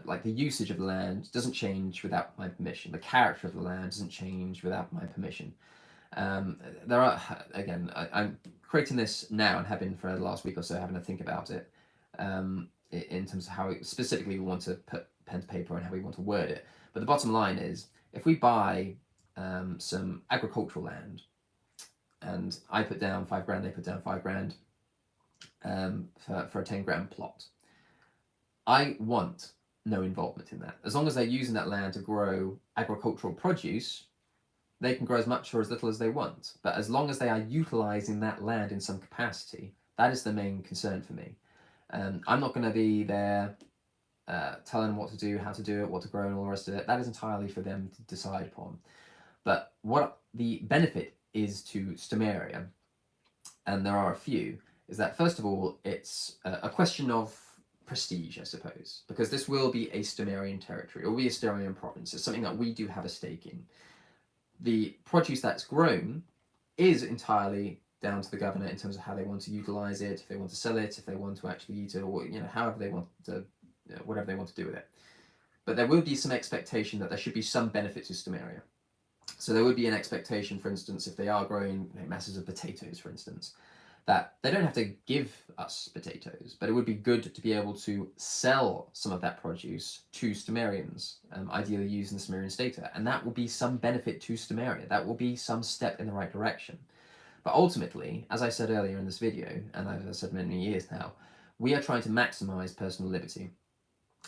like the usage of the land, doesn't change without my permission. The character of the land doesn't change without my permission. There are, again, I'm creating this now and have been for the last week or so, having to think about it in terms of how specifically we want to put pen to paper and how we want to word it. But the bottom line is, if we buy some agricultural land, and I put down £5,000, they put down £5,000 for a 10-grand plot, I want no involvement in that. As long as they're using that land to grow agricultural produce, they can grow as much or as little as they want. But as long as they are utilizing that land in some capacity, that is the main concern for me. I'm not going to be there telling them what to do, how to do it, what to grow, and all the rest of it. That is entirely for them to decide upon. But what the benefit is to Stamaria, and there are a few, is that first of all, it's a question of prestige, I suppose, because this will be a Stamarian territory, or be a Stamarian province. It's something that we do have a stake in. The produce that's grown is entirely down to the governor in terms of how they want to utilize it, if they want to sell it, if they want to actually eat it, or however they want to, whatever they want to do with it. But there will be some expectation that there should be some benefit to Stamaria. So there would be an expectation, for instance, if they are growing masses of potatoes, for instance, that they don't have to give us potatoes, but it would be good to be able to sell some of that produce to Stamarians, ideally using the Stamarian data, and that will be some benefit to Stamaria. That will be some step in the right direction. But ultimately, as I said earlier in this video, and I've said many years now, we are trying to maximize personal liberty.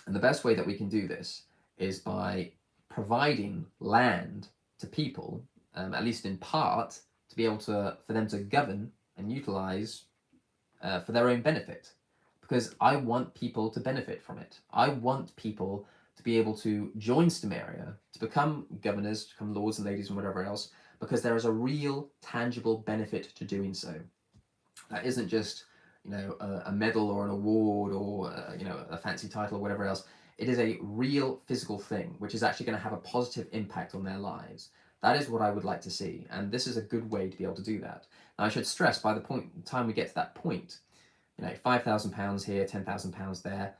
And the best way that we can do this is by providing land to people, at least in part, to be able to, for them to govern and utilize for their own benefit, because I want people to benefit from it. I want people to be able to join Stamaria, to become governors, to become lords and ladies and whatever else, because there is a real tangible benefit to doing so. That isn't just a medal or an award or a fancy title or whatever else. It is a real physical thing which is actually going to have a positive impact on their lives. That is what I would like to see, and this is a good way to be able to do that. Now, I should stress, by the time we get to that point, £5,000 here, £10,000 there,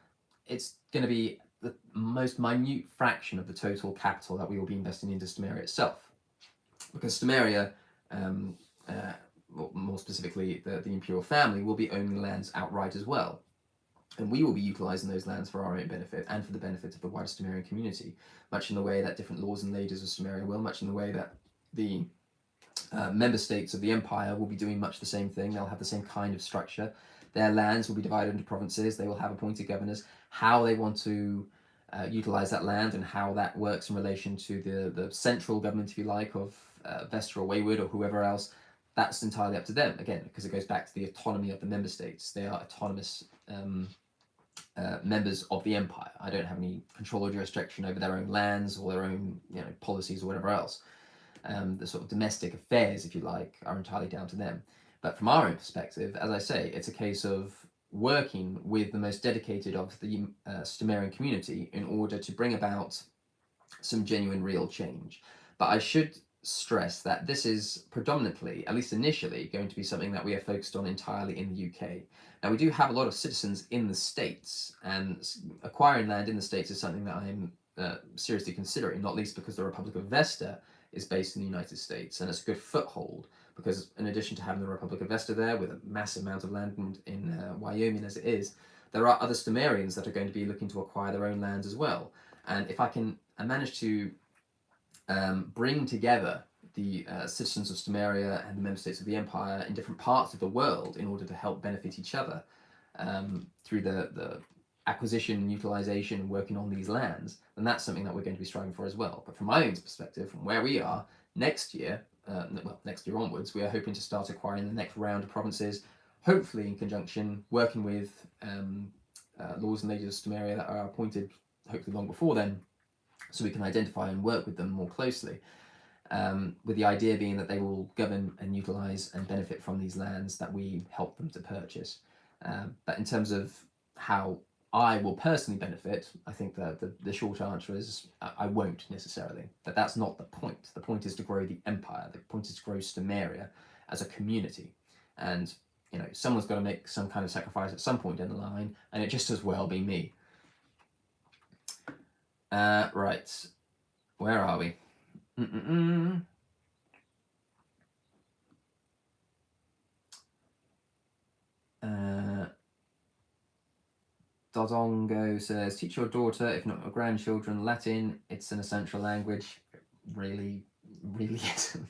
it's going to be the most minute fraction of the total capital that we will be investing into Stamaria itself, because Stamaria, more specifically the Imperial family, will be owning lands outright as well. And we will be utilising those lands for our own benefit and for the benefit of the wider Stamarian community, much in the way that different lords and ladies of Stamaria will, much in the way that the member states of the Empire will be doing much the same thing. They'll have the same kind of structure. Their lands will be divided into provinces. They will have appointed governors. How they want to utilise that land and how that works in relation to the central government, if you like, of Vesta or Wayward or whoever else, that's entirely up to them, again, because it goes back to the autonomy of the member states. They are autonomous members of the Empire. I don't have any control or jurisdiction over their own lands or their own policies or whatever else. The sort of domestic affairs, if you like, are entirely down to them. But from our own perspective, as I say, it's a case of working with the most dedicated of the Stamarian community in order to bring about some genuine real change. But I should stress that this is predominantly, at least initially, going to be something that we are focused on entirely in the UK. Now, we do have a lot of citizens in the States, and acquiring land in the States is something that I'm seriously considering, not least because the Republic of Vesta is based in the United States, and it's a good foothold because in addition to having the Republic of Vesta there with a massive amount of land in Wyoming as it is, there are other Stamarians that are going to be looking to acquire their own lands as well. And if I can manage to bring together the citizens of Stamaria and the member states of the Empire in different parts of the world in order to help benefit each other through the acquisition and utilization and working on these lands, then that's something that we're going to be striving for as well. But from my own perspective, from where we are, next year, next year onwards, we are hoping to start acquiring the next round of provinces, hopefully in conjunction, working with lords and ladies of Stamaria that are appointed hopefully long before then, so we can identify and work with them more closely, with the idea being that they will govern and utilize and benefit from these lands that we help them to purchase. But in terms of how I will personally benefit, I think that the short answer is I won't necessarily. But that's not the point. The point is to grow the empire. The point is to grow Stamaria as a community. And, you know, someone's got to make some kind of sacrifice at some point in the line, and it just as well be me. Right. Where are we? Dodongo says, teach your daughter, if not your grandchildren, Latin. It's an essential language. It really isn't.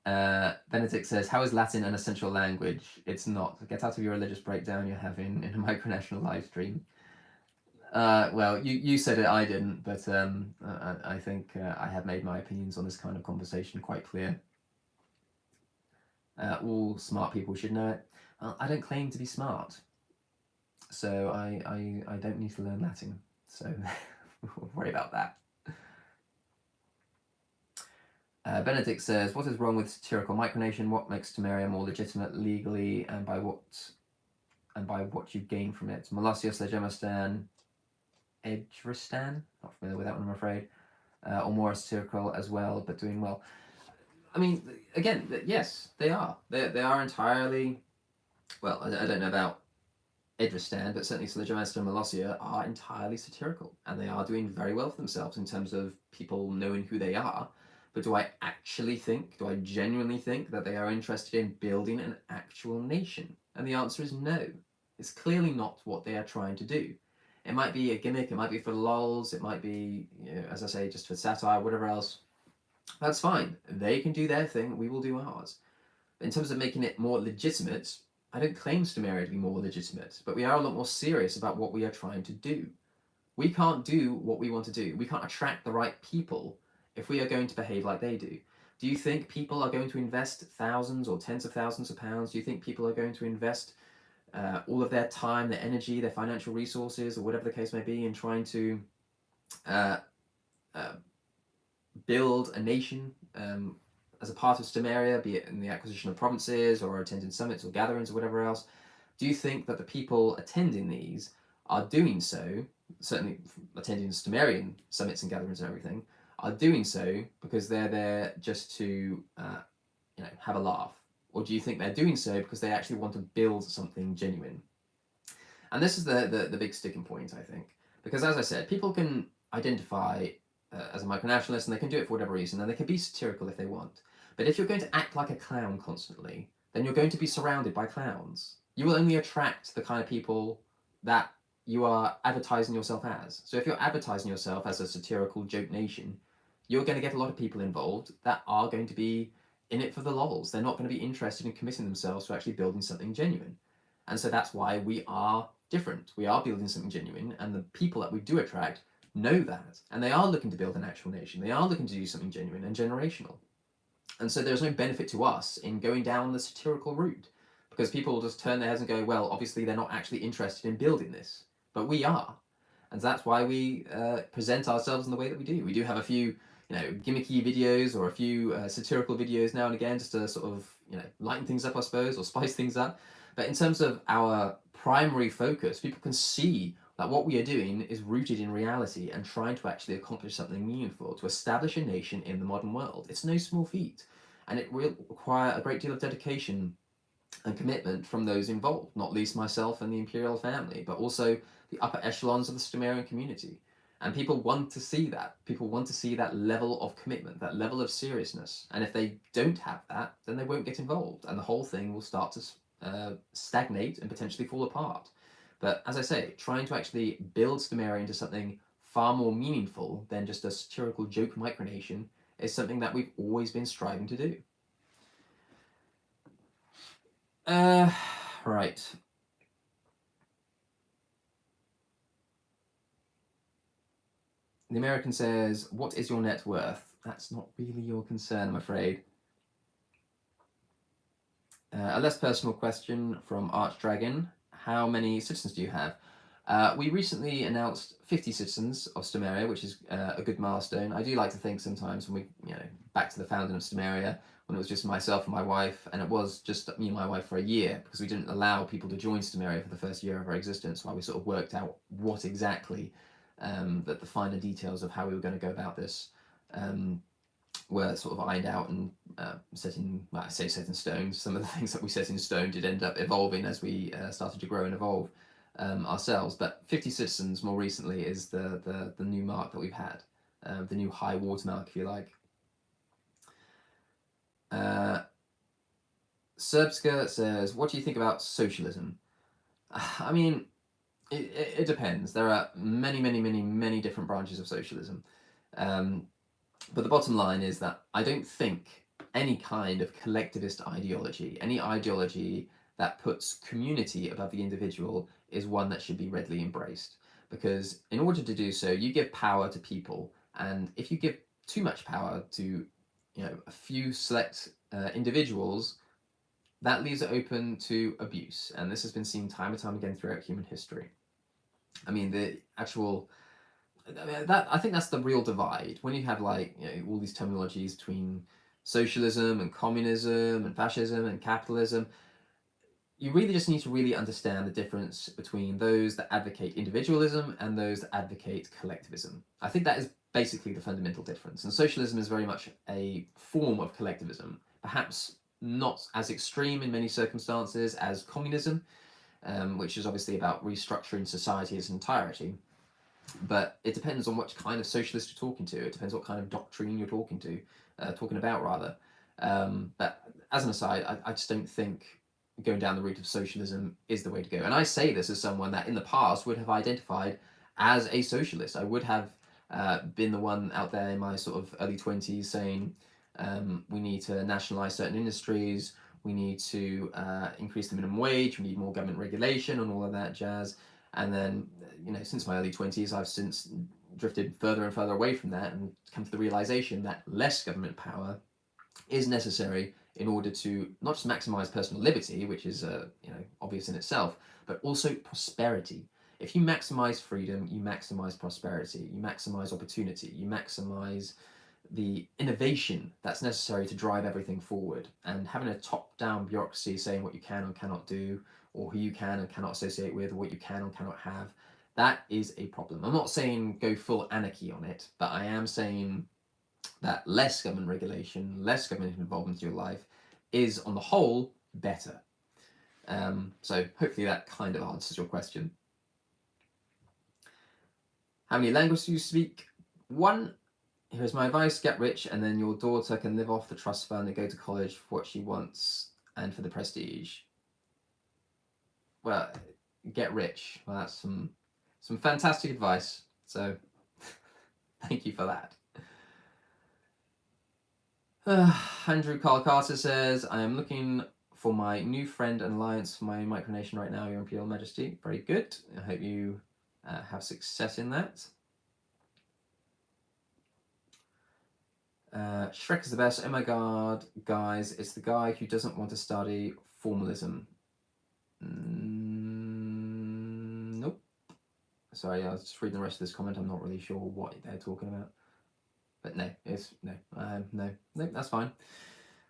Benedict says, how is Latin an essential language? It's not. Get out of your religious breakdown you're having in a Micronational live stream. Well, you said it, I didn't, but I think I have made my opinions on this kind of conversation quite clear. All smart people should know it. Well, I don't claim to be smart, so I don't need to learn Latin, so we'll worry about that. Benedict says, what is wrong with satirical micronation? What makes Stamaria more legitimate legally, and by what you gain from it? Molossia, Slowjamastan, Aigues-Mortes, not familiar with that one, I'm afraid, or more satirical as well, but doing well. I mean, again, yes, they are. They are entirely, well, I don't know about Aigues-Mortes, but certainly Slowjamastan and Molossia are entirely satirical, and they are doing very well for themselves in terms of people knowing who they are. But do I genuinely think that they are interested in building an actual nation? And the answer is no. It's clearly not what they are trying to do. It might be a gimmick, it might be for lols, it might be, you know, as I say, just for satire, whatever else. That's fine. They can do their thing, we will do ours. But in terms of making it more legitimate, I don't claim Stamaria to be more legitimate, but we are a lot more serious about what we are trying to do. We can't do what we want to do. We can't attract the right people if we are going to behave like they do. Do you think people are going to invest thousands or tens of thousands of pounds? Do you think people are going to invest all of their time, their energy, their financial resources, or whatever the case may be, in trying to build a nation as a part of Stamaria, be it in the acquisition of provinces or attending summits or gatherings or whatever else? Do you think that the people attending these are doing so, certainly attending Stamarian summits and gatherings and everything, are doing so because they're there just to you know, have a laugh? Or do you think they're doing so because they actually want to build something genuine? And this is the big sticking point, I think. Because as I said, people can identify as a micronationalist, and they can do it for whatever reason, and they can be satirical if they want. But if you're going to act like a clown constantly, then you're going to be surrounded by clowns. You will only attract the kind of people that you are advertising yourself as. So if you're advertising yourself as a satirical joke nation, you're going to get a lot of people involved that are going to be in it for the lols. They're not going to be interested in committing themselves to actually building something genuine. And so that's why we are different. We are building something genuine, and the people that we do attract know that. And they are looking to build an actual nation. They are looking to do something genuine and generational. And so there's no benefit to us in going down the satirical route, because people will just turn their heads and go, well, obviously they're not actually interested in building this, but we are. And that's why we present ourselves in the way that we do. We do have a few, you know, gimmicky videos or a few satirical videos now and again, just to sort of, you know, lighten things up, I suppose, or spice things up. But in terms of our primary focus, people can see that what we are doing is rooted in reality and trying to actually accomplish something meaningful, to establish a nation in the modern world. It's no small feat, and it will require a great deal of dedication and commitment from those involved, not least myself and the Imperial family, but also the upper echelons of the Stamarian community. And people want to see that. People want to see that level of commitment, that level of seriousness. And if they don't have that, then they won't get involved. And the whole thing will start to stagnate and potentially fall apart. But as I say, trying to actually build Stamaria into something far more meaningful than just a satirical joke micronation is something that we've always been striving to do. Right. The American says, what is your net worth? That's not really your concern, I'm afraid. A less personal question from Archdragon. How many citizens do you have? We recently announced 50 citizens of Stamaria, which is a good milestone. I do like to think sometimes when we, back to the founding of Stamaria, when it was just myself and my wife, and it was just me and my wife for a year, because we didn't allow people to join Stamaria for the first year of our existence, while we sort of worked out what exactly, the finer details of how we were going to go about this were sort of ironed out and set in, well, I say set in stone. Some of the things that we set in stone did end up evolving as we started to grow and evolve ourselves. But 50 citizens more recently is the new mark that we've had, the new high watermark, if you like. Serbska says, what do you think about socialism? I mean, it depends. There are many different branches of socialism. But the bottom line is that I don't think any kind of collectivist ideology, any ideology that puts community above the individual, is one that should be readily embraced. Because in order to do so, you give power to people, and if you give too much power to, a few select individuals, that leaves it open to abuse. And this has been seen time and time again throughout human history. I mean, the actual I think that's the real divide when you have all these terminologies between socialism and communism and fascism and capitalism. You really just need to really understand the difference between those that advocate individualism and those that advocate collectivism. I think that is basically the fundamental difference. And socialism is very much a form of collectivism, perhaps not as extreme in many circumstances as communism, which is obviously about restructuring society as an entirety. But it depends on what kind of socialist you're talking to. It depends what kind of doctrine you're talking about rather. But as an aside, I just don't think going down the route of socialism is the way to go. And I say this as someone that in the past would have identified as a socialist. I would have been the one out there in my sort of early 20s saying we need to nationalize certain industries, we need to increase the minimum wage, we need more government regulation and all of that jazz. And then, since my early 20s, I've since drifted further and further away from that and come to the realization that less government power is necessary in order to not just maximize personal liberty, which is obvious in itself, but also prosperity. If you maximize freedom, you maximize prosperity, you maximize opportunity, you maximize the innovation that's necessary to drive everything forward. And having a top-down bureaucracy saying what you can and cannot do, or who you can and cannot associate with, or what you can and cannot have, that is a problem. I'm not saying go full anarchy on it, but I am saying that less government regulation, less government involvement in your life is, on the whole, better. So hopefully that kind of answers your question. How many languages do you speak? 1. Here's my advice: get rich, and then your daughter can live off the trust fund and go to college for what she wants and for the prestige. Well, get rich. Well, that's some fantastic advice. So, thank you for that. Andrew Carl Carter says, I am looking for my new friend and alliance for my Micronation right now, Your Imperial Majesty. Very good. I hope you have success in that. Shrek is the best. Oh my god, guys, it's the guy who doesn't want to study formalism. Nope. Sorry, I was just reading the rest of this comment. I'm not really sure what they're talking about. But no, no, that's fine.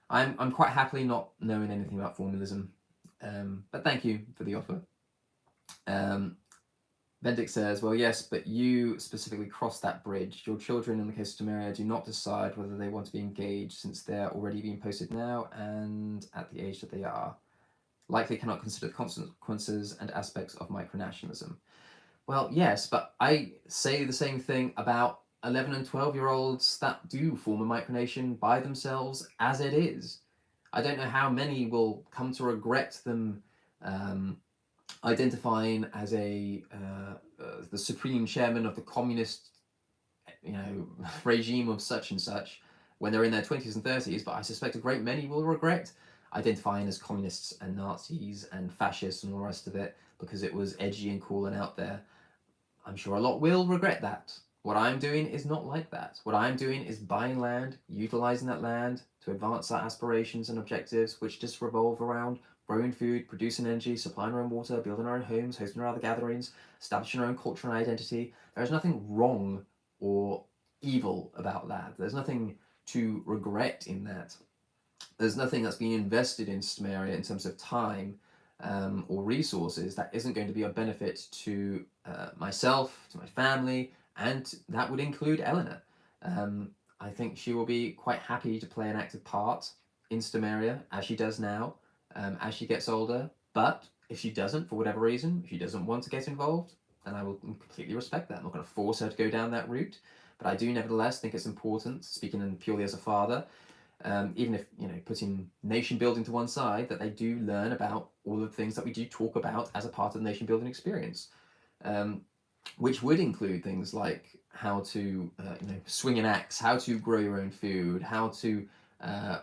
I'm quite happily not knowing anything about formalism. But thank you for the offer. Bendick says, well, yes, but you specifically crossed that bridge. Your children, in the case of Stamaria, do not decide whether they want to be engaged, since they're already being posted now and at the age that they are. Likely cannot consider the consequences and aspects of micronationalism. Well, yes, but I say the same thing about 11 and 12-year-olds that do form a micronation by themselves as it is. I don't know how many will come to regret them um, identifying as the supreme chairman of the communist, regime of such and such when they're in their 20s and 30s, but I suspect a great many will regret identifying as communists and Nazis and fascists and all the rest of it because it was edgy and cool and out there. I'm sure a lot will regret that. What I'm doing is not like that. What I'm doing is buying land, utilizing that land to advance our aspirations and objectives, which just revolve around growing food, producing energy, supplying our own water, building our own homes, hosting our other gatherings, establishing our own culture and identity. There's nothing wrong or evil about that. There's nothing to regret in that. There's nothing that's being invested in Stamaria in terms of time or resources that isn't going to be of benefit to myself, to my family, and that would include Eleanor. I think she will be quite happy to play an active part in Stamaria, as she does now, as she gets older. But if she doesn't, for whatever reason, if she doesn't want to get involved, then I will completely respect that. I'm not going to force her to go down that route. But I do nevertheless think it's important, speaking purely as a father, even if, putting nation building to one side, that they do learn about all of the things that we do talk about as a part of the nation building experience, which would include things like how to, swing an axe, how to grow your own food, how to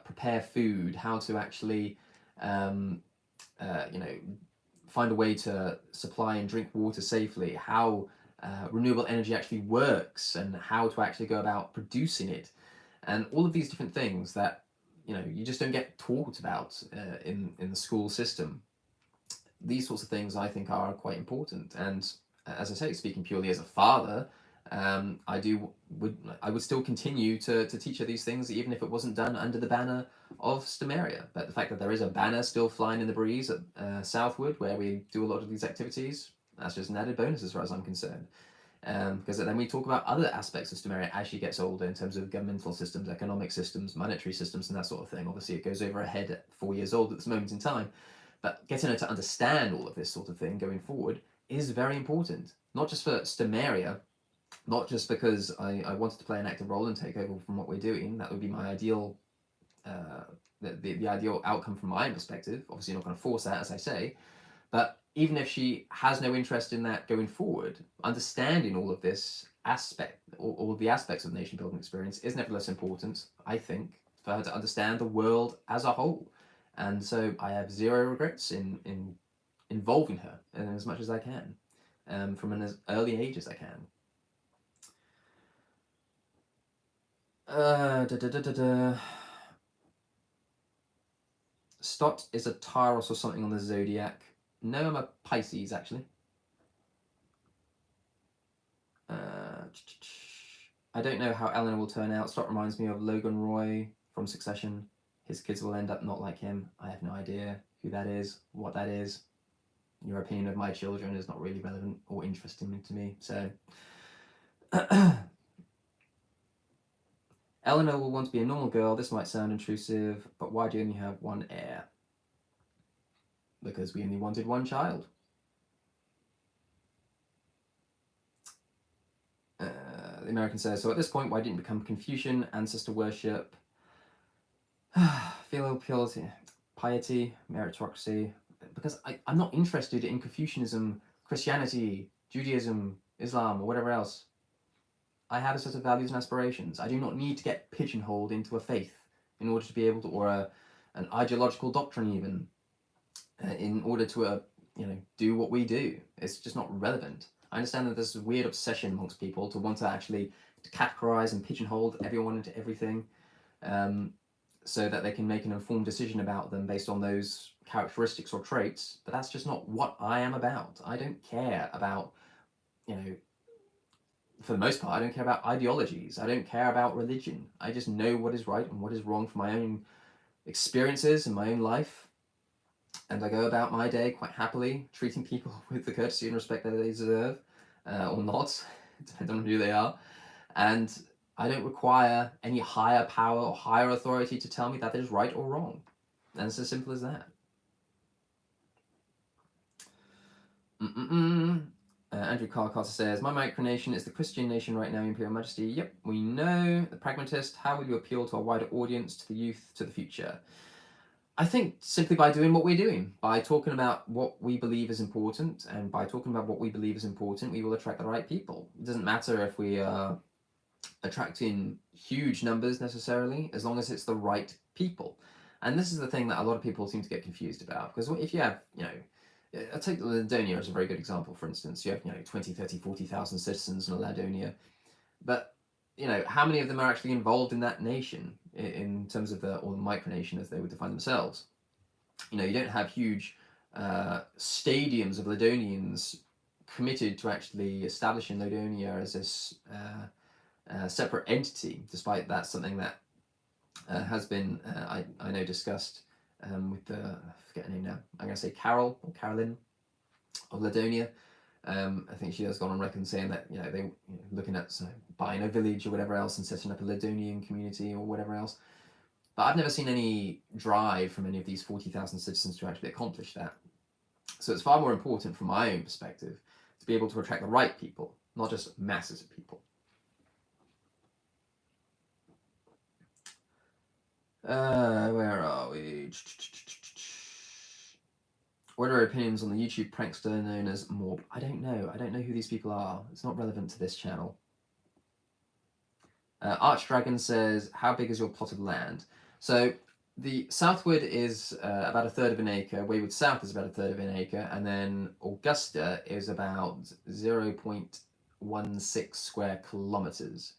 prepare food, how to actually, find a way to supply and drink water safely, how renewable energy actually works, and how to actually go about producing it. And all of these different things that you just don't get taught about in the school system. These sorts of things I think are quite important. And as I say, speaking purely as a father, I would still continue to teach her these things, even if it wasn't done under the banner of Stamaria. But the fact that there is a banner still flying in the breeze at Southwood, where we do a lot of these activities, that's just an added bonus as far as I'm concerned. Because then we talk about other aspects of Stamaria as she gets older in terms of governmental systems, economic systems, monetary systems, and that sort of thing. Obviously, it goes over her head at 4 years old at this moment in time, but getting her to understand all of this sort of thing going forward is very important. Not just for Stamaria, not just because I wanted to play an active role and take over from what we're doing. That would be my ideal, the ideal outcome from my perspective. Obviously, you're not going to force that, as I say, but even if she has no interest in that going forward, understanding all of this aspect, all of the aspects of the nation building experience is nevertheless important, I think, for her to understand the world as a whole. And so I have zero regrets in involving her in as much as I can, from an as early age as I can. Stott is a Tyros or something on the zodiac. No, I'm a Pisces, actually. I don't know how Eleanor will turn out. Stott reminds me of Logan Roy from Succession. His kids will end up not like him. I have no idea who that is, what that is. Your opinion of my children is not really relevant or interesting to me, so... Eleanor will want to be a normal girl. This might sound intrusive, but why do you only have one heir? Because we only wanted one child. The American says, so at this point, why didn't you become Confucian, ancestor worship, filial piety, meritocracy? Because I'm not interested in Confucianism, Christianity, Judaism, Islam, or whatever else. I have a set of values and aspirations. I do not need to get pigeonholed into a faith in order to be able to, or an ideological doctrine even, in order to, do what we do. It's just not relevant. I understand that there's a weird obsession amongst people to want to actually categorize and pigeonhole everyone into everything, so that they can make an informed decision about them based on those characteristics or traits, but that's just not what I am about. I don't care about, for the most part, I don't care about ideologies. I don't care about religion. I just know what is right and what is wrong for my own experiences in my own life. And I go about my day quite happily, treating people with the courtesy and respect that they deserve, or not, depending on who they are. And I don't require any higher power or higher authority to tell me that is right or wrong. And it's as simple as that. Andrew Carter says, my Micronation is the Christian nation right now, Imperial Majesty. Yep, we know. The Pragmatist, how will you appeal to a wider audience, to the youth, to the future? I think simply by doing what we're doing, by talking about what we believe is important, and by talking about what we believe is important, we will attract the right people. It doesn't matter if we are attracting huge numbers necessarily, as long as it's the right people. And this is the thing that a lot of people seem to get confused about, because if you have, I'll take Ladonia as a very good example, for instance. You have, 20, 30, 40,000 citizens in Ladonia, but, how many of them are actually involved in that nation in terms of or the micronation as they would define themselves? You don't have huge stadiums of Ladonians committed to actually establishing Ladonia as this separate entity, despite that's something that has been, I know, discussed with I forget her name now. I'm going to say Carol or Carolyn of Ladonia. I think she has gone on record saying that they looking at buying a village or whatever else and setting up a Ladonian community or whatever else. But I've never seen any drive from any of these 40,000 citizens to actually accomplish that. So it's far more important from my own perspective to be able to attract the right people, not just masses of people. Where are we? What are your opinions on the YouTube prankster known as Morb? I don't know. I don't know who these people are. It's not relevant to this channel. Archdragon says, how big is your plot of land? So the southward is about 1/3 of an acre, wayward south is about 1/3 of an acre, and then Augusta is about 0.16 square kilometers.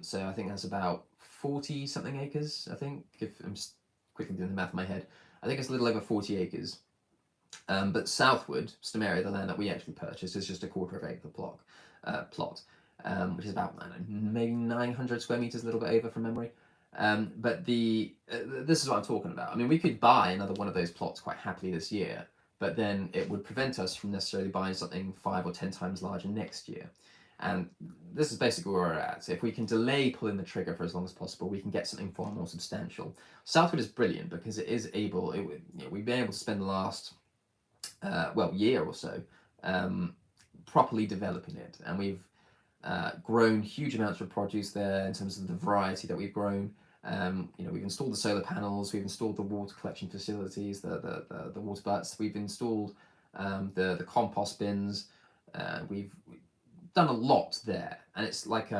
So I think that's about 40 something acres, I think, if I'm just quickly doing the math in my head. I think it's a little over 40 acres. But southward, Stamaria, the land that we actually purchased, is just a 1/4 acre plot, which is about, I don't know, maybe 900 square meters, a little bit over from memory. But this is what I'm talking about. I mean, we could buy another one of those plots quite happily this year, but then it would prevent us from necessarily buying something 5 or 10 times larger next year. And this is basically where we're at. If we can delay pulling the trigger for as long as possible, we can get something far more substantial. Southwood is brilliant because it is able, we've been able to spend the last, year or so properly developing it. And we've grown huge amounts of produce there in terms of the variety that we've grown. We've installed the solar panels, we've installed the water collection facilities, the water butts, we've installed the compost bins, we've done a lot there, and it's like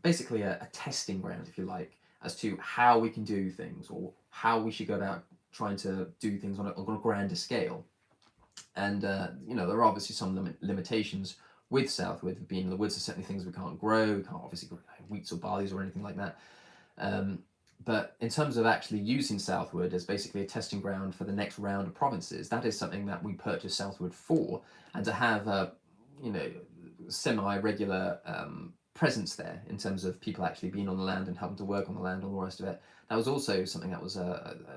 basically a testing ground, if you like, as to how we can do things or how we should go about trying to do things on a grander scale. And there are obviously some limitations with Southwood, being in the woods are certainly things we can't grow. We can't obviously grow wheats or barleys or anything like that. But in terms of actually using Southwood as basically a testing ground for the next round of provinces, that is something that we purchased Southwood for, and to have a semi-regular presence there in terms of people actually being on the land and helping to work on the land and all the rest of it, that was also something that was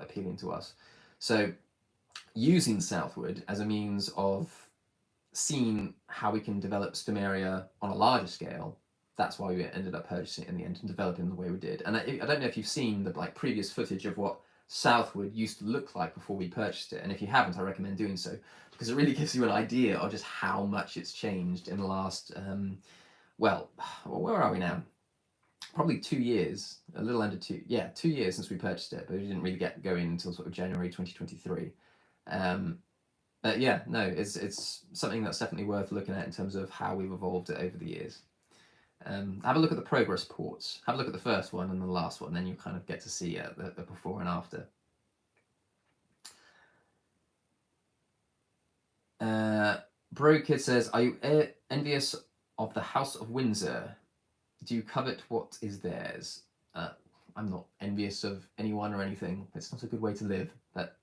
appealing to us. So using Southwood as a means of seeing how we can develop Stamaria on a larger scale, that's why we ended up purchasing it in the end and developing the way we did. And I don't know if you've seen the previous footage of what Southwood used to look like before we purchased it, and if you haven't, I recommend doing so, because it really gives you an idea of just how much it's changed in the last, where are we now? Probably 2 years, a little under 2 years since we purchased it, but we didn't really get going until sort of January 2023. But yeah, no, it's something that's definitely worth looking at in terms of how we've evolved it over the years. Have a look at the progress ports. Have a look at the first one and the last one, then you'll kind of get to see the before and after. Bro Kid says, are you envious of the House of Windsor? Do you covet what is theirs? I'm not envious of anyone or anything. It's not a good way to live, but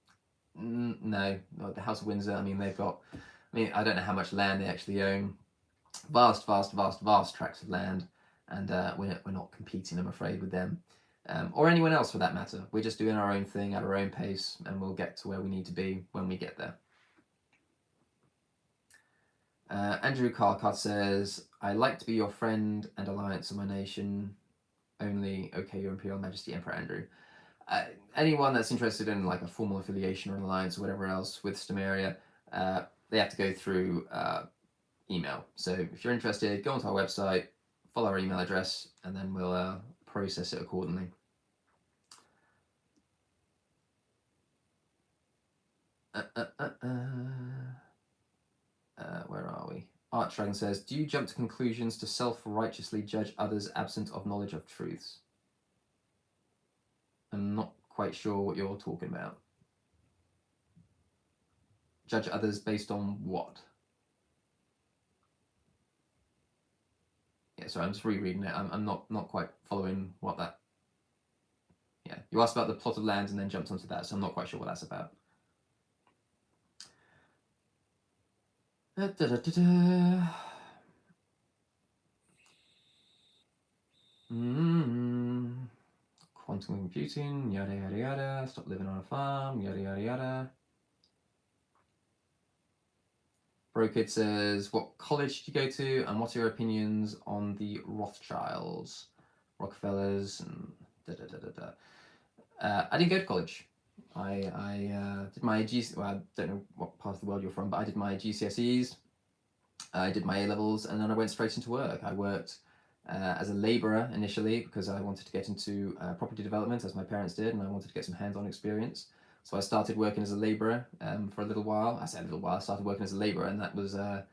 no, the House of Windsor, I mean, they've got, I don't know how much land they actually own. Vast tracts of land, and we're not competing, I'm afraid, with them, or anyone else for that matter. We're just doing our own thing at our own pace, and we'll get to where we need to be when we get there. Andrew Carcott says, I like to be your friend and alliance of my nation, only, okay, your Imperial Majesty, Emperor Andrew. Anyone that's interested in like a formal affiliation or an alliance or whatever else with Stamaria, they have to go through email. So if you're interested, go onto our website, follow our email address, and then we'll process it accordingly. Where are we? Archdragon says, do you jump to conclusions to self-righteously judge others absent of knowledge of truths? I'm not quite sure what you're talking about. Judge others based on what? Yeah, sorry, I'm just rereading it. I'm not quite following what that... Yeah, you asked about the plot of land and then jumped onto that, so I'm not quite sure what that's about. Quantum computing, yada yada yada, stop living on a farm, yada yada yada. Brokid says, what college did you go to, and what are your opinions on the Rothschilds, Rockefellers, and I didn't go to college. I did my well, I don't know what part of the world you're from, but I did my GCSEs, I did my A-levels, and then I went straight into work. I worked as a labourer initially because I wanted to get into property development, as my parents did, and I wanted to get some hands-on experience. So I started working as a labourer for a little while. I say a little while. I started working as a labourer, and that was I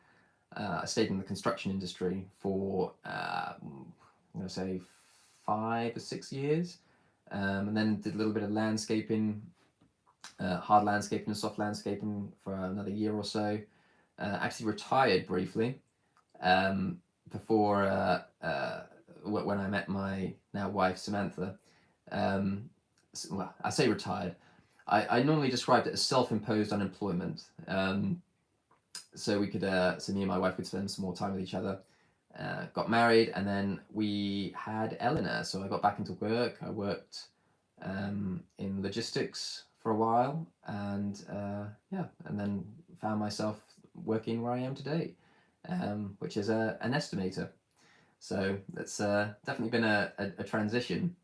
stayed in the construction industry for I'm going to say 5 or 6 years, and then did a little bit of landscaping, hard landscaping and soft landscaping for another year or so. Actually retired briefly before when I met my now wife Samantha. Well, I say retired. I normally described it as self-imposed unemployment. So we could, so me and my wife could spend some more time with each other. Got married, and then we had Eleanor. So I got back into work. I worked in logistics for a while, and yeah, and then found myself working where I am today, which is an estimator. So it's definitely been a transition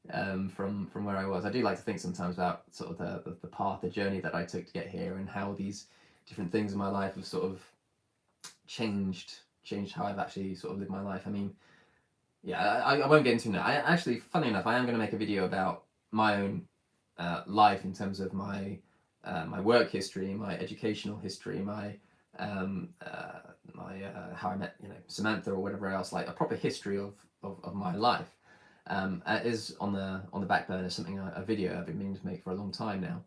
from where I was. I do like to think sometimes about sort of the path, the journey that I took to get here, and how these different things in my life have sort of changed how I've actually sort of lived my life. I mean, yeah, I won't get into that. I actually, funny enough, I am going to make a video about my own life in terms of my my work history, my educational history, my how I met Samantha or whatever else, like a proper history of my life. It is on the back burner, something a video I've been meaning to make for a long time now.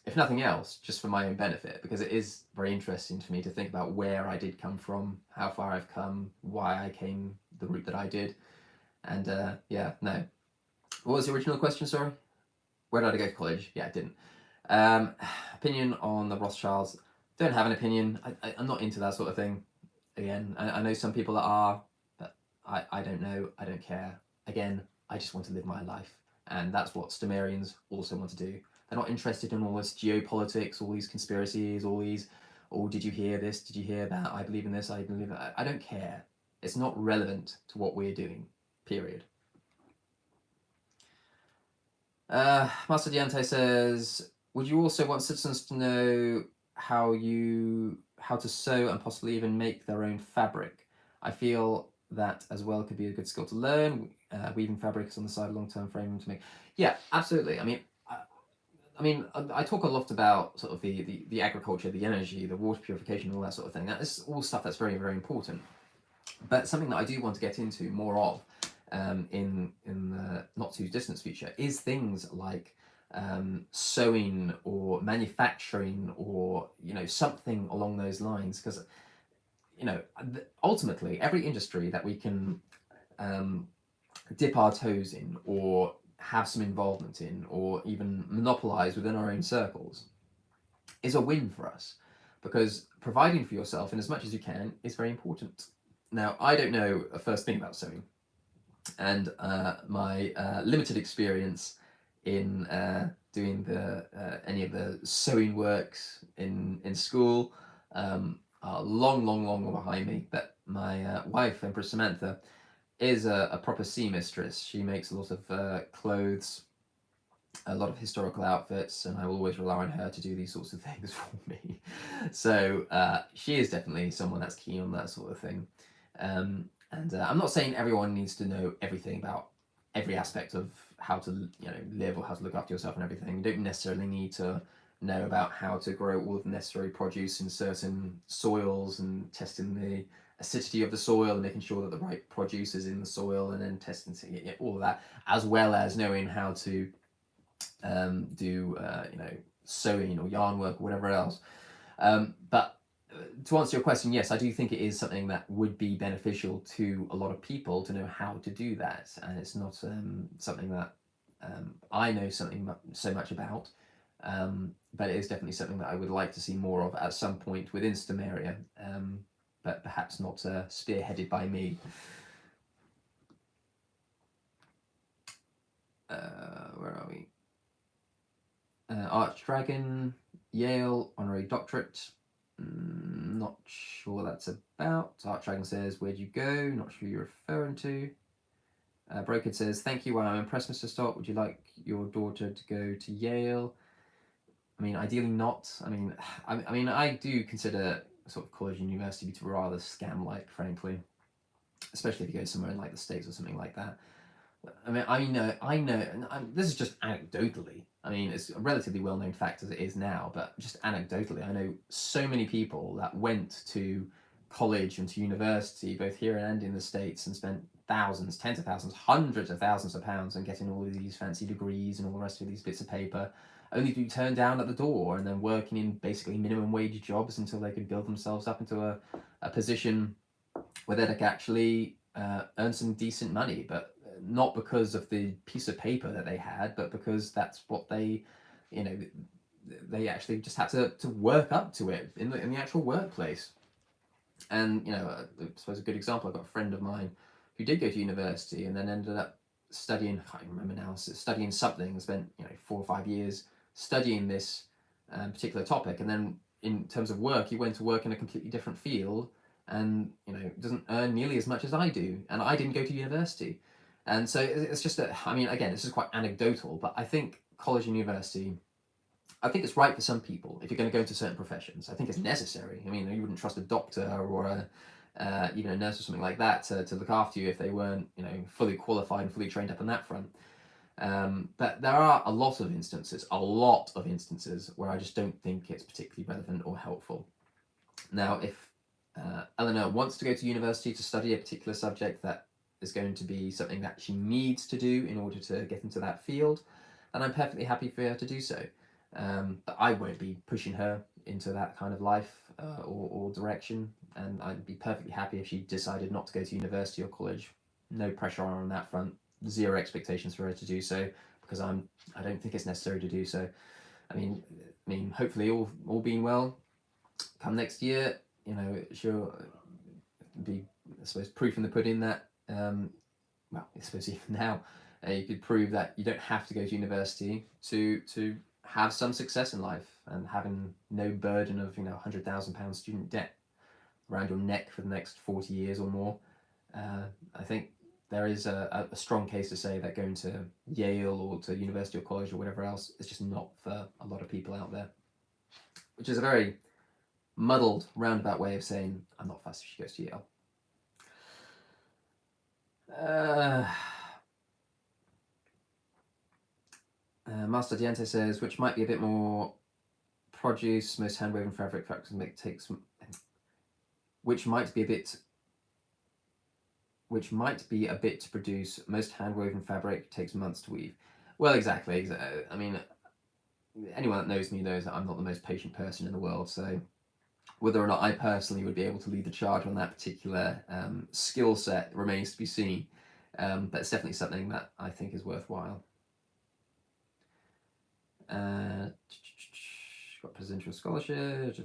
If nothing else, just for my own benefit, because it is very interesting to me to think about where I did come from, how far I've come, why I came the route that I did, and yeah, no. What was the original question? Sorry, where did I go to college? Yeah, I didn't. Opinion on the Rothschilds? Don't have an opinion. I'm not into that sort of thing. Again, I know some people that are, but I don't know. I don't care. Again, I just want to live my life, and that's what Stamarians also want to do. They're not interested in all this geopolitics, all these conspiracies, all these, oh, did you hear this? Did you hear that? I believe in this. I believe that. I don't care. It's not relevant to what we're doing. Period. Master Diante says, would you also want citizens to know how to sew and possibly even make their own fabric? I feel that as well could be a good skill to learn. Weaving fabrics on the side, long-term frame to make. Yeah, absolutely. I mean, I talk a lot about sort of the agriculture, the energy, the water purification, all that sort of thing. That is all stuff that's very, very important. But something that I do want to get into more of in the not too distant future is things like sewing or manufacturing, or something along those lines, because ultimately every industry that we can dip our toes in or have some involvement in or even monopolize within our own circles is a win for us, because providing for yourself in as much as you can is very important. Now, I don't know a first thing about sewing, and my limited experience in doing any of the sewing works in school are long behind me. But my wife, Empress Samantha, is a proper seamstress. She makes a lot of clothes a lot of historical outfits, and I will always rely on her to do these sorts of things for me. So she is definitely someone that's keen on that sort of thing. And I'm not saying everyone needs to know everything about every aspect of how to live or how to look after yourself and everything. You don't necessarily need to know about how to grow all of the necessary produce in certain soils and testing the acidity of the soil and making sure that the right produce is in the soil and then testing all of that, as well as knowing how to do sewing or yarn work or whatever else. But to answer your question, yes, I do think it is something that would be beneficial to a lot of people to know how to do that, and it's not something that I know so much about. But it is definitely something that I would like to see more of at some point within Stamaria, but perhaps not spearheaded by me. Where are we? Archdragon, Yale, honorary doctorate. Not sure what that's about. Archdragon says, where'd you go? Not sure who you're referring to. Broken says, thank you. Wow, I'm impressed, Mr. Stott. Would you like your daughter to go to Yale? I mean, ideally not. I mean, I do consider sort of college and university to be rather scam-like, frankly, especially if you go somewhere in like the States or something like that. I know, and this is just anecdotally. I mean, it's a relatively well-known fact as it is now, but just anecdotally, I know so many people that went to college and to university, both here and in the States, and spent thousands, tens of thousands, hundreds of thousands of pounds on getting all of these fancy degrees and all the rest of these bits of paper, only to be turned down at the door and then working in basically minimum wage jobs until they could build themselves up into a position where they could actually earn some decent money, but not because of the piece of paper that they had, but because that's what they actually just had to work up to it in the actual workplace. And I suppose a good example, I've got a friend of mine who did go to university and then ended up studying, I can't remember now, studying something, spent 4 or 5 years studying this particular topic, and then in terms of work, he went to work in a completely different field and doesn't earn nearly as much as I do, and I didn't go to university. And so it's just again, this is quite anecdotal, but I think college and university, I think it's right for some people if you're going to go into certain professions. I think it's necessary. I mean, you wouldn't trust a doctor or even a nurse or something like that to look after you if they weren't fully qualified and fully trained up on that front. But there are a lot of instances where I just don't think it's particularly relevant or helpful. Now, if Eleanor wants to go to university to study a particular subject that is going to be something that she needs to do in order to get into that field, then I'm perfectly happy for her to do so. But I won't be pushing her into that kind of life or direction, and I'd be perfectly happy if she decided not to go to university or college. No pressure on that front, zero expectations for her to do so, because I don't think it's necessary to do so. I mean, hopefully all being well, come next year, she'll be, I suppose, proof in the pudding that, well, I suppose even now, you could prove that you don't have to go to university to have some success in life, and having no burden of £100,000 student debt around your neck for the next 40 years or more. I think there is a strong case to say that going to Yale or to university or college or whatever else is just not for a lot of people out there, which is a very muddled, roundabout way of saying I'm not fussed if she goes to Yale. Master Diente says, which might be a bit more produce, most hand-woven fabric takes, which might be a bit to produce. Most hand-woven fabric takes months to weave. Well, exactly. I mean, anyone that knows me knows that I'm not the most patient person in the world, so whether or not I personally would be able to lead the charge on that particular skill set remains to be seen. But it's definitely something that I think is worthwhile. Got presidential scholarship.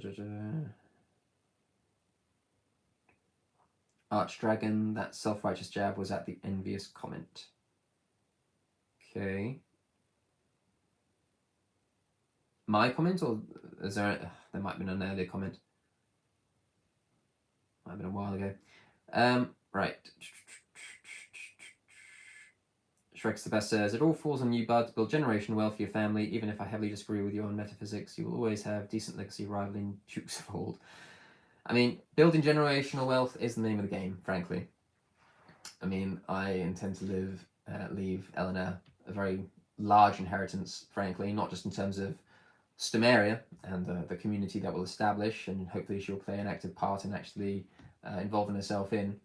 Archdragon, that self-righteous jab was at the envious comment. Okay. My comment, or is there might have been an earlier comment. Might have been a while ago. Right. Shrek's the best says, it all falls on you, bud. Build generational wealth for your family. Even if I heavily disagree with you on metaphysics, you will always have decent legacy rivaling dukes of old. I mean, building generational wealth is the name of the game, frankly. I mean, I intend to leave Eleanor a very large inheritance, frankly, not just in terms of Stamaria and the community that will establish, and hopefully she'll play an active part in actually involving herself in.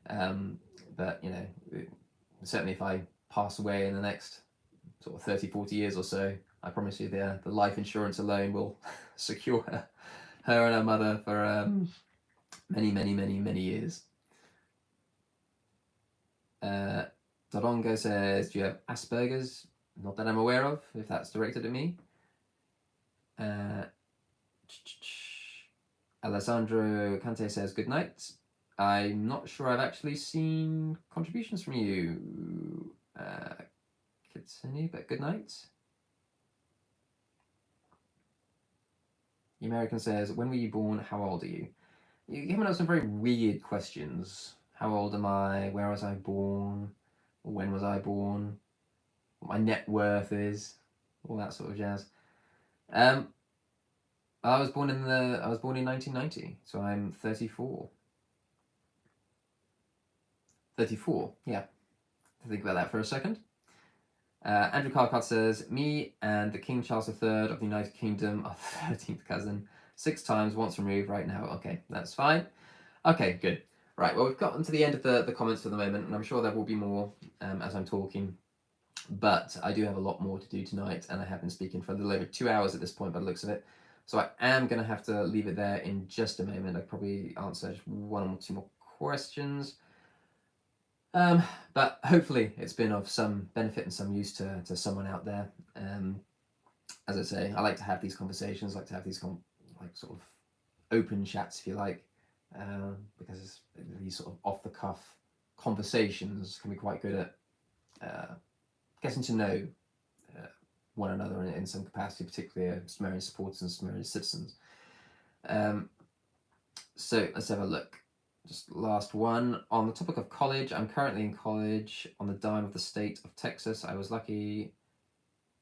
But, you know, certainly if I pass away in the next sort of 30, 40 years or so, I promise you the life insurance alone will secure her and her mother for many, many, many, many years. Dorongo says, do you have Asperger's? Not that I'm aware of, if that's directed at me. Alessandro Cante says, good night. I'm not sure I've actually seen contributions from you, Kitsune, but good night. The American says, when were you born? How old are you? You're giving us some very weird questions. How old am I? Where was I born? When was I born? What my net worth is? All that sort of jazz. I was born in 1990, so I'm 34. 34, yeah. Think about that for a second. Andrew Carcott says, me and the King Charles III of the United Kingdom are 13th cousin. 6 times, once removed right now. Okay, that's fine. Okay, good. Right, well, we've gotten to the end of the comments for the moment, and I'm sure there will be more as I'm talking. But I do have a lot more to do tonight, and I have been speaking for a little over 2 hours at this point by the looks of it. So I am going to have to leave it there in just a moment. I'll probably answer just 1 or 2 more questions. But hopefully it's been of some benefit and some use to someone out there. As I say, I like to have these conversations, like to have these like sort of open chats, if you like, because these sort of off-the-cuff conversations can be quite good at getting to know one another in some capacity, particularly Sumerian supporters and Sumerian citizens. So let's have a look. Just last one. On the topic of college, I'm currently in college on the dime of the state of Texas. I was lucky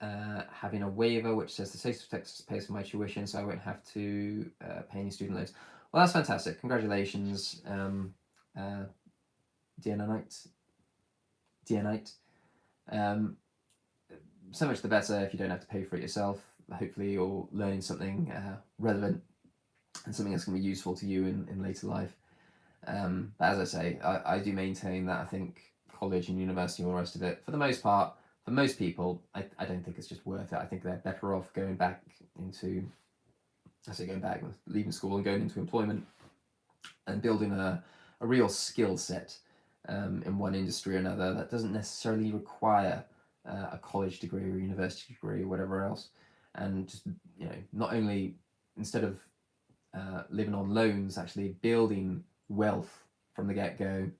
having a waiver which says the state of Texas pays for my tuition, so I won't have to pay any student loans. Well, that's fantastic. Congratulations, Dianite. So much the better if you don't have to pay for it yourself. Hopefully you're learning something relevant and something that's going to be useful to you in later life. But as I say, I do maintain that I think college and university and all the rest of it, for the most part, for most people, I don't think it's just worth it. I think they're better off going back into, leaving school and going into employment and building a real skill set in one industry or another that doesn't necessarily require a college degree or university degree or whatever else. And just, you know, not only, instead of living on loans, actually building wealth from the get-go,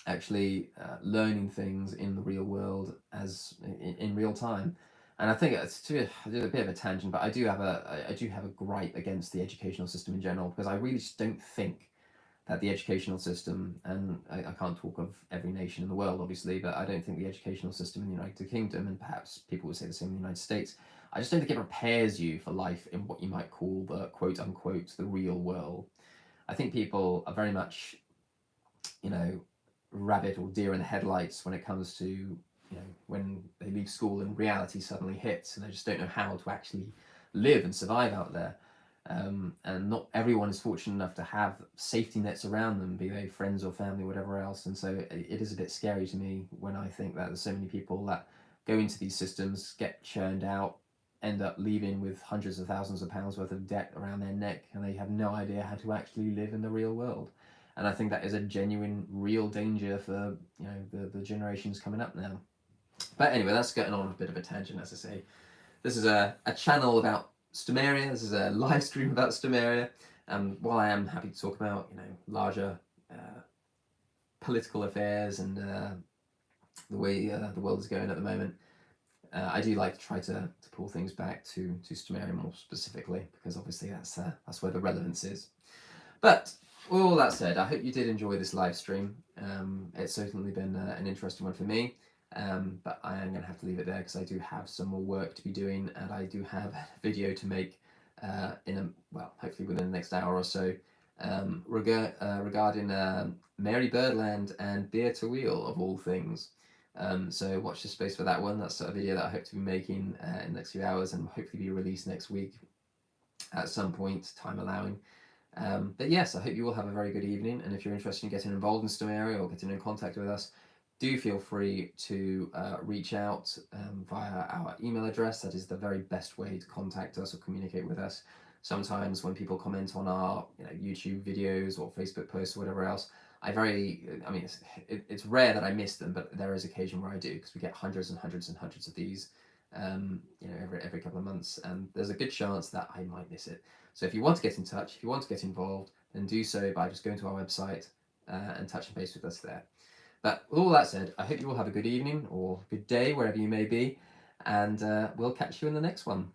actually learning things in the real world as in real time. And I think it's a bit of a tangent, but I do have a gripe against the educational system in general, because I really just don't think that the educational system, and I can't talk of every nation in the world obviously, but I don't think the educational system in the United Kingdom, and perhaps people would say the same in the United States, I just don't think it prepares you for life in what you might call the quote unquote the real world. I think people are very much, you know, rabbit or deer in the headlights when it comes to, you know, when they leave school and reality suddenly hits and they just don't know how to actually live and survive out there. And not everyone is fortunate enough to have safety nets around them, be they friends or family, whatever else. And so it is a bit scary to me when I think that there's so many people that go into these systems, get churned out, end up leaving with hundreds of thousands of pounds worth of debt around their neck, and they have no idea how to actually live in the real world. And I think that is a genuine, real danger for, you know, the generations coming up now. But anyway, that's getting on a bit of a tangent, as I say. This is a channel about Stamaria. This is a live stream about Stamaria. While I am happy to talk about, you know, larger political affairs and the way the world is going at the moment, I do like to try to pull things back to Stamaria more specifically, because obviously that's where the relevance is. But with all that said, I hope you did enjoy this live stream. It's certainly been an interesting one for me. But I am going to have to leave it there because I do have some more work to be doing, and I do have a video to make hopefully within the next hour or so, regarding Mary Birdland and Beer to Wheel, of all things. So watch this space for that one. That's a video that I hope to be making in the next few hours, and hopefully be released next week at some point, time allowing. But yes, I hope you all have a very good evening, and if you're interested in getting involved in Stamaria or getting in contact with us, do feel free to reach out via our email address. That is the very best way to contact us or communicate with us. Sometimes when people comment on our YouTube videos or Facebook posts or whatever else, it's rare that I miss them, but there is occasion where I do, because we get hundreds and hundreds and hundreds of these every couple of months, and there's a good chance that I might miss it. So if you want to get in touch, if you want to get involved, then do so by just going to our website and touching base with us there. But with all that said, I hope you all have a good evening or good day wherever you may be, and we'll catch you in the next one.